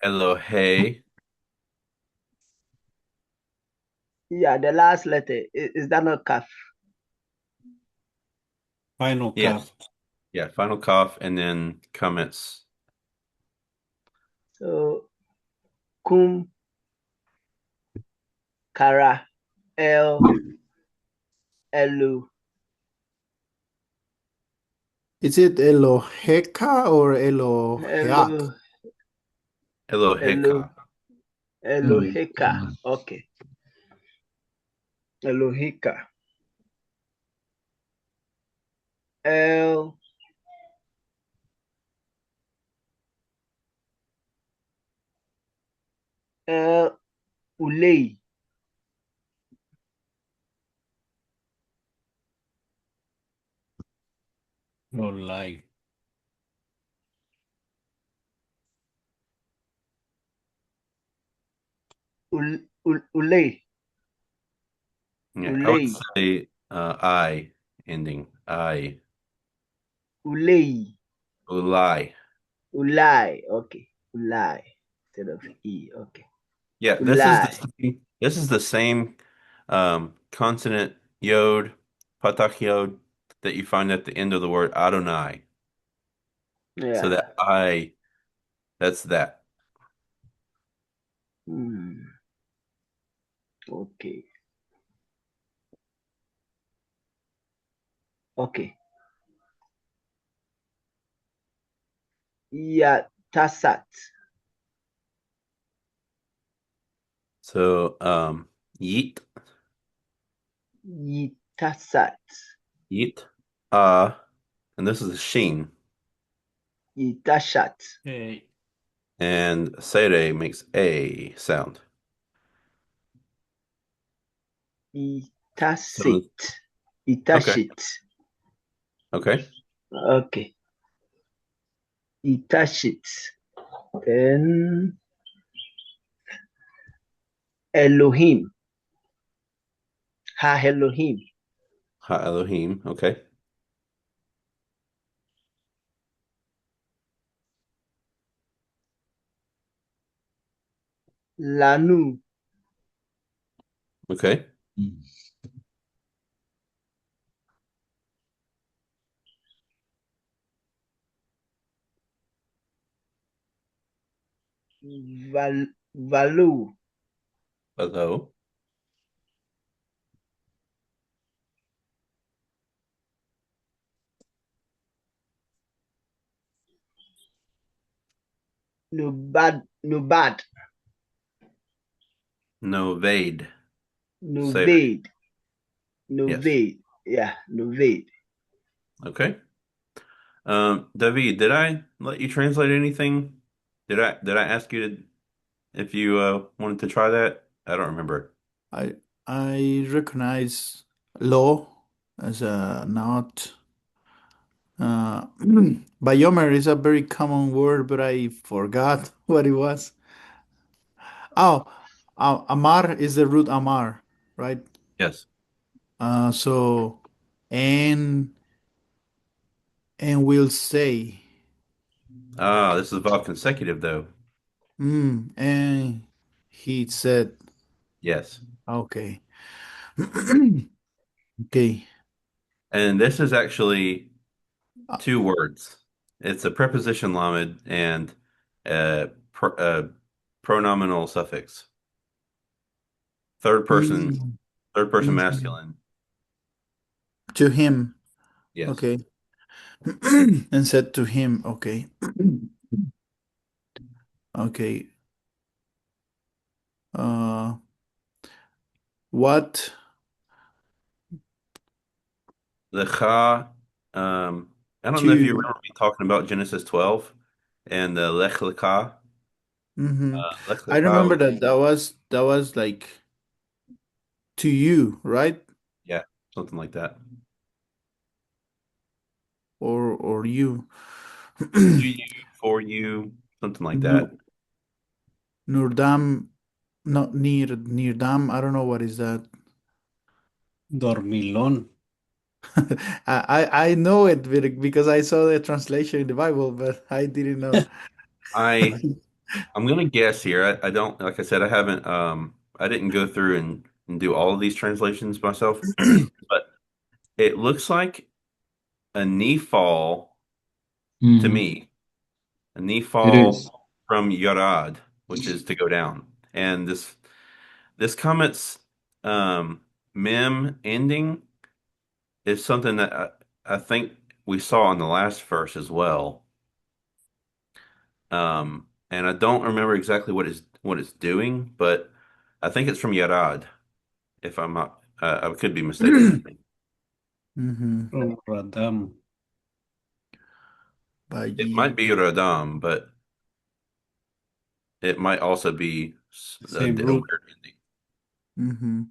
Elohe. Yeah, the last letter. Is that not kaf? Final Yes. cup. Yeah, final cough and then comments. So kum, kara, el, elu. Is it Eloheka or Elu, Eloheak? elu, Eloheka. elohika. Okay. Elohika. El, el, ulei. No lie. Ulei. Yeah, I would Ulei. say I ending. I. Ulei. Ulai. Ulai. Okay. Ulai. Instead of E. Okay. Yeah, Ulai. this is the same consonant yod, patak yod that you find at the end of the word Adonai. So Yeah. that I, that's that. Hmm. Okay. Okay. Yatasat. So yeet, Yitasat. yeet, and this is a sheen, Yitashat. Hey. and sere makes a sound. So Itasit. okay, Itashit. okay. Okay. Itashit. Then Elohim. Ha Elohim. Ha Elohim. Okay. Lanu. Okay. Valu. Hello. Nubad. Nubad. Novade. Sere. Nuvade. Yes. Nuvade. Yeah. Nuvade. Okay. David, did I let you translate anything? Did I ask you to if you wanted to try that? I don't remember. I I recognize law as a not. Biomer is a very common word, but I forgot what it was. Oh, Amar is the root Amar, right? Yes. So, and and will say, Ah, this is about consecutive though. and he said, Yes. okay, okay, And this is actually uh, two words. It's a preposition lamed and a pronominal suffix. Third person, mm, third person mm, masculine. to him, Yes. okay, and said to him, okay, okay, uh, what Lecha, I don't know if you to, remember me talking about Genesis 12 and the Lech Lecha. mhm. Lech I Lecha remember was, that was like to you, right? yeah, something like that. Or you. To you, for you, something like that. Nu- Nurdam, not Nirdam. I don't know what is that. Dormilón. I know it because I saw the translation in the Bible, but I didn't know. I I'm gonna guess here. I don't, like I said, I haven't I didn't go through and do all of these translations myself, but it looks like a knee fall to Mhm. me. A knee It is. fall from yarad, which is to go down. And this comet's mem ending is something that I think we saw in the last verse as well. And I don't remember exactly what it's doing, but I think it's from yarad. If I'm not, I could be mistaken. I think Mm-hmm. Oh, Radam. it might be radam, but it might also be a Same root. weird ending. Mm-hmm.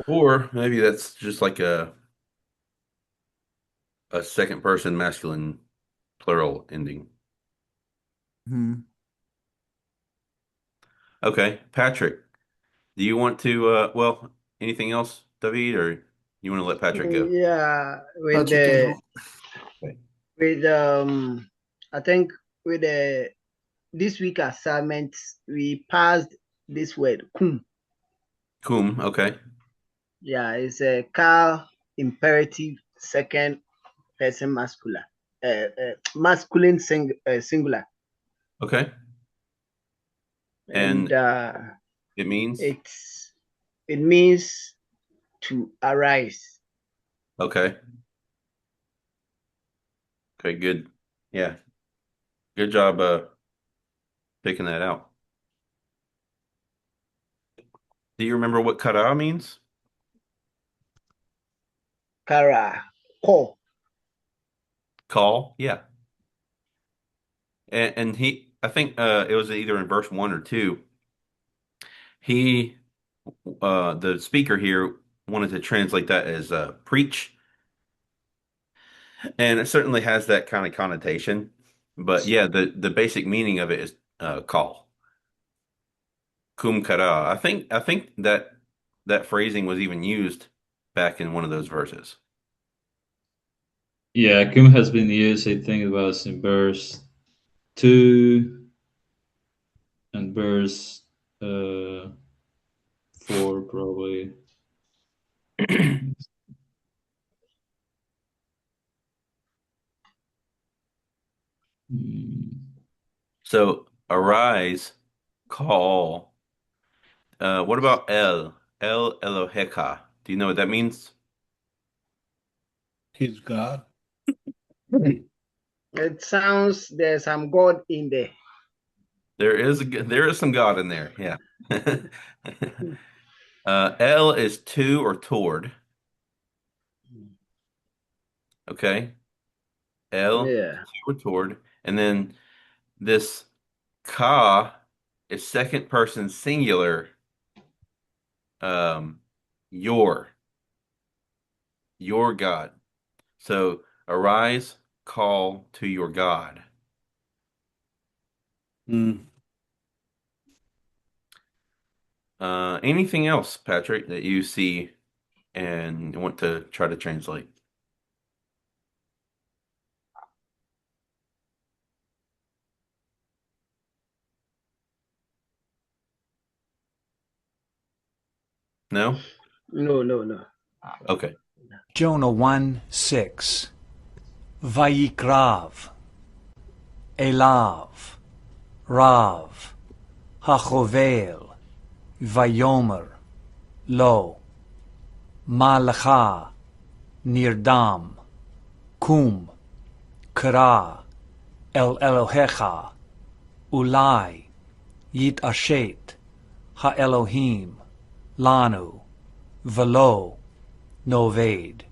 Or maybe that's just like a second person masculine plural ending. Mm-hmm. Okay, Patrick, do you want to well, anything else, David, or you want to let Patrick go? Yeah, with Patrick can the go. Okay. with I think with the this week assignments we passed this word kum. Kum, okay. Yeah, it's a car imperative second person masculine, masculine singular, Okay. and And it means it means to arise. okay. Okay, good. Yeah. Good job picking that out. Do you remember what kara means? Kara call. Call? Yeah. And he I think it was either in verse 1 or 2. He the speaker here wanted to translate that as preach, and it certainly has that kind of connotation. But yeah, the basic meaning of it is call. Kum kara. I think that phrasing was even used back in one of those verses. Yeah, kum has been used, I think it was in verse 2 and verse 4, probably. Mm. So arise, call. What about El Eloheka? Do you know what that means? He's God. It sounds there's some God in there. There is some God in there. Yeah. El is to or toward. Okay. El is Yeah. to or toward, and then this ka is second person singular. Um, your your God. So arise, call to your God. Mm. Anything else, Patrick, that you see and want to try to translate? No? No. Okay. Jonah 1:6. Vayikrav, Elav, Rav, Hachovel, Vayomer, Lo, Malacha, Nirdam, Kum, Kara, El Elohecha, Ulai, Yit Ashet, Ha Elohim, Lanu, Velo, Noved.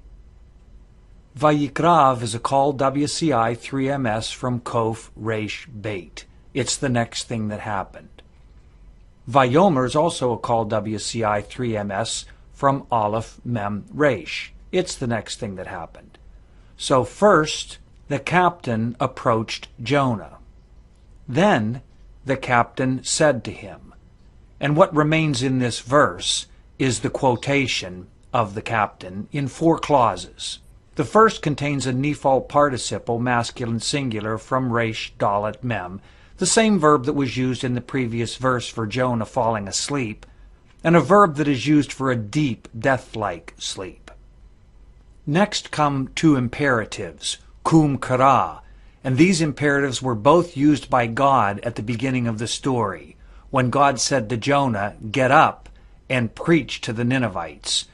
Vayikrav is a call WCI 3MS from Kof Resh Beit. It's the next thing that happened. Vayomer is also a call WCI 3MS from Aleph Mem Resh. It's the next thing that happened. So first, the captain approached Jonah. Then the captain said to him. And what remains in this verse is the quotation of the captain in 4 clauses. The The first contains a Nephal participle, masculine singular, from resh, dalet, mem, the same verb that was used in the previous verse for Jonah falling asleep, and a verb that is used for a deep, death-like sleep. Next come two imperatives, kum kara, and these imperatives were both used by God at the beginning of the story, when God said to Jonah, "Get up and preach to the Ninevites."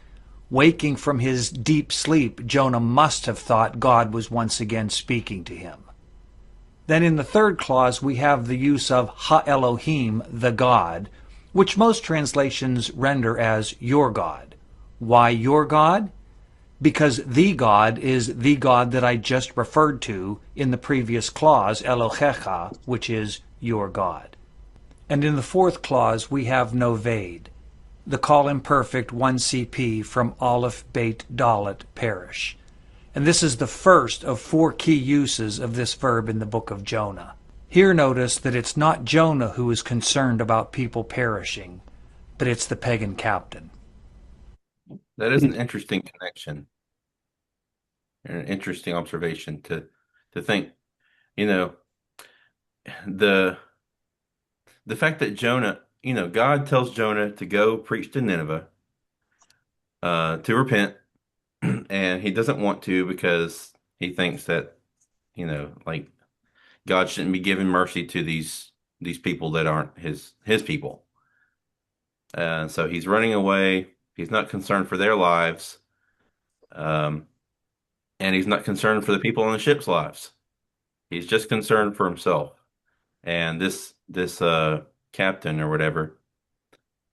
Waking from his deep sleep, Jonah must have thought God was once again speaking to him. Then in the third clause we have the use of ha-Elohim, the God, which most translations render as your God. Why your God? Because the God is the God that I just referred to in the previous clause, Elohecha, which is your God. And in the fourth clause we have noved, the call imperfect 1CP from Aleph, Beit, Dalet, perish. And this is the first of four key uses of this verb in the book of Jonah. Here notice that it's not Jonah who is concerned about people perishing, but it's the pagan captain. That is an interesting connection and an interesting observation to think. You know, the fact that Jonah, God tells Jonah to go preach to Nineveh, to repent, and he doesn't want to because he thinks that, like God shouldn't be giving mercy to these people that aren't his people. And so he's running away. He's not concerned for their lives. Um, and he's not concerned for the people on the ship's lives. He's just concerned for himself. And this captain or whatever,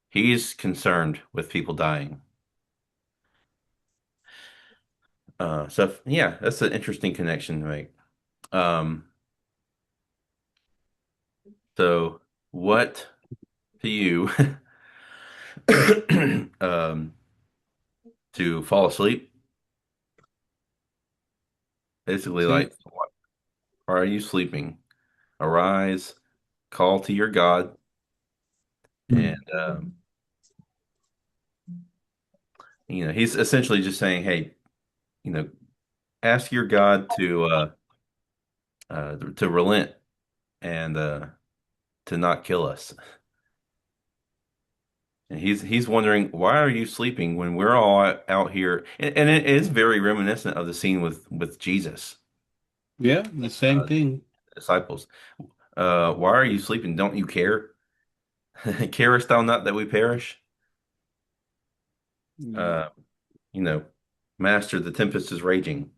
he's concerned with people dying. So yeah, that's an interesting connection to make. Um, so what to you to fall asleep? Basically, See? like, what are you sleeping? Arise, call to your God, and he's essentially just saying, hey, ask your God to relent and to not kill us. And he's wondering, why are you sleeping when we're all out here? And it is very reminiscent of the scene with Jesus, Yeah, the same thing. disciples. Why are you sleeping? Don't you care? Carest thou not that we perish? Uh, you know, Master, the tempest is raging.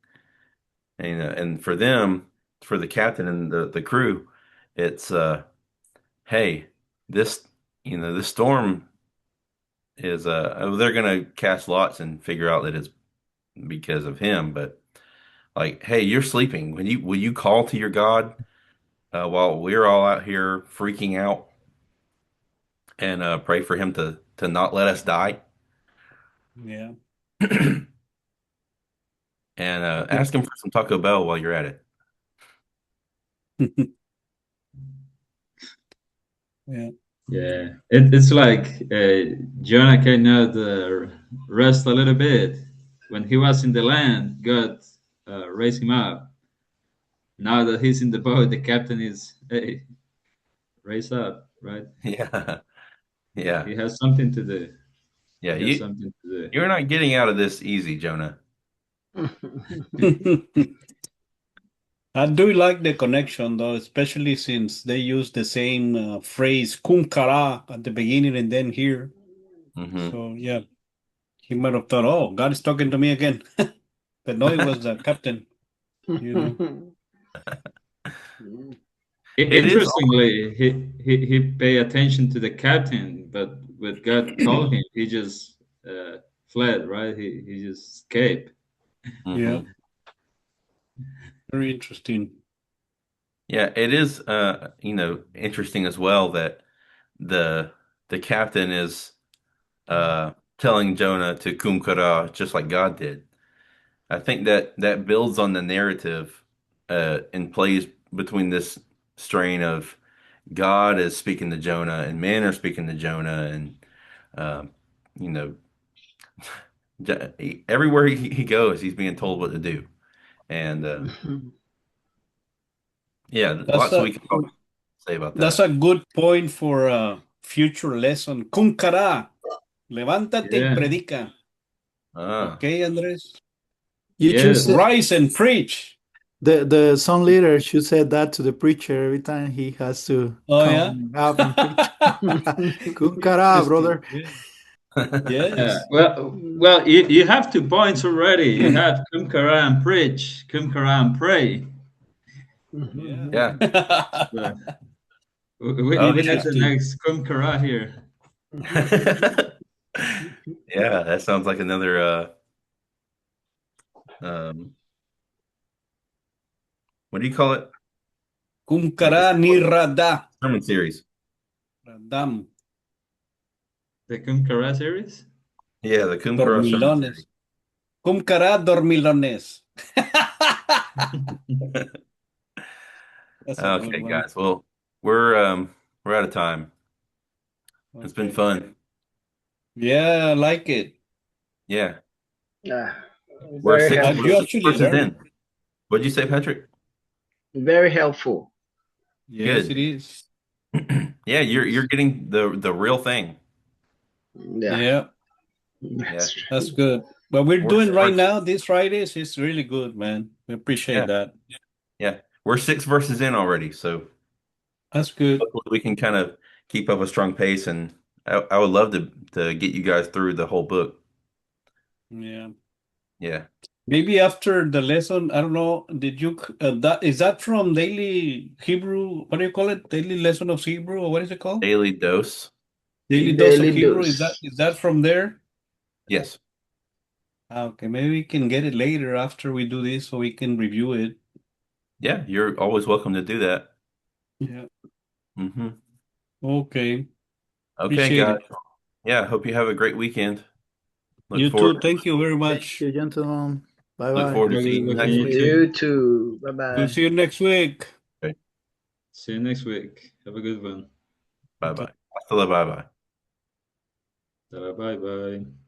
And for them, for the captain and the crew, it's hey, this this storm is they're gonna cast lots and figure out that it's because of him, but like, hey, you're sleeping. Will you call to your God while we're all out here freaking out and pray for him to not let us die? Yeah. And ask him for some Taco Bell while you're at it. Yeah. Yeah, it's like Jonah cannot rest a little bit. When he was in the land, God raised him up. Now that he's in the boat, the captain is, hey, raise up, right? Yeah, yeah, He has something to do. yeah. He has something to do. You're not getting out of this easy, Jonah. I do like the connection though, especially since they use the same phrase "kum kara" at the beginning and then here. Hmm. So yeah, he might have thought, "Oh, God is talking to me again," but no, it was the captain. You know. It is. Interestingly, he pay attention to the captain, but when God called him, he just fled, right? He just escaped. Yeah, Mhm. very interesting. Yeah, it is. Interesting as well that the the captain is telling Jonah to kum kara just like God did. I think that builds on the narrative and plays between this strain of God is speaking to Jonah and men are speaking to Jonah and um, you know Everywhere he goes, he's being told what to do. And yeah, That's lots a we can say about that's that. a good point for a future lesson. Cum cara, levántate y Yeah. predica. Ah, Okay, Andres? You should Yes. say, Rise and preach. the song leader should say that to the preacher every time he has to Oh, yeah? come up and preach. Kun cara, It's good. brother. Yeah. Yeah. Yes. Well, you have 2 points already. You have cum cara and preach, cum cara and pray. Yeah. yeah. So we Oh, need the Interesting. next cum cara here. yeah. Yeah, that sounds like another um what do you call it? Cum Like a cara ni rada. sermon series. Radam. The cum cara series. Yeah, the Kumkara sermon Dormilones. series. Cum cara dormilones. That's a good Okay, one. guys. Well, we're out of time. It's been Okay. fun. Yeah, I like it. Yeah. Yeah, We're very six, Have we're you helpful. six actually verses learned? in. What'd you say, Patrick? Very helpful. Yes, it Good. is. Yeah, you're getting the real thing. Yeah, Yeah, Yeah. that's good. What we're We're, doing right we're now, these Fridays, is really good, man. We appreciate yeah, that. yeah. We're 6 verses in already, so That's good. hopefully we can kind of keep up a strong pace, and I would love to get you guys through the whole book. Yeah. Yeah. Maybe after the lesson, I don't know, did you, that is that from Daily Hebrew? What do you call it? Daily Lesson of Hebrew, or what is it called? Daily dose. Daily Dose of daily Hebrew. Is dose. that from there? Yes. Okay, maybe we can get it later after we do this so we can review it. Yeah, you're always welcome to do that. Yeah. Hmm. Okay. Okay, Appreciate guys. it. Yeah, hope you have a great weekend. Look You too. forward Thank you very Thank much. you, gentlemen. Bye look bye. forward Have to a good seeing you next weekend, week. you too. You too. Bye We'll bye. see you next week. Okay. See you next week. Have a good one. Bye bye. Hasta la bye bye. Bye bye.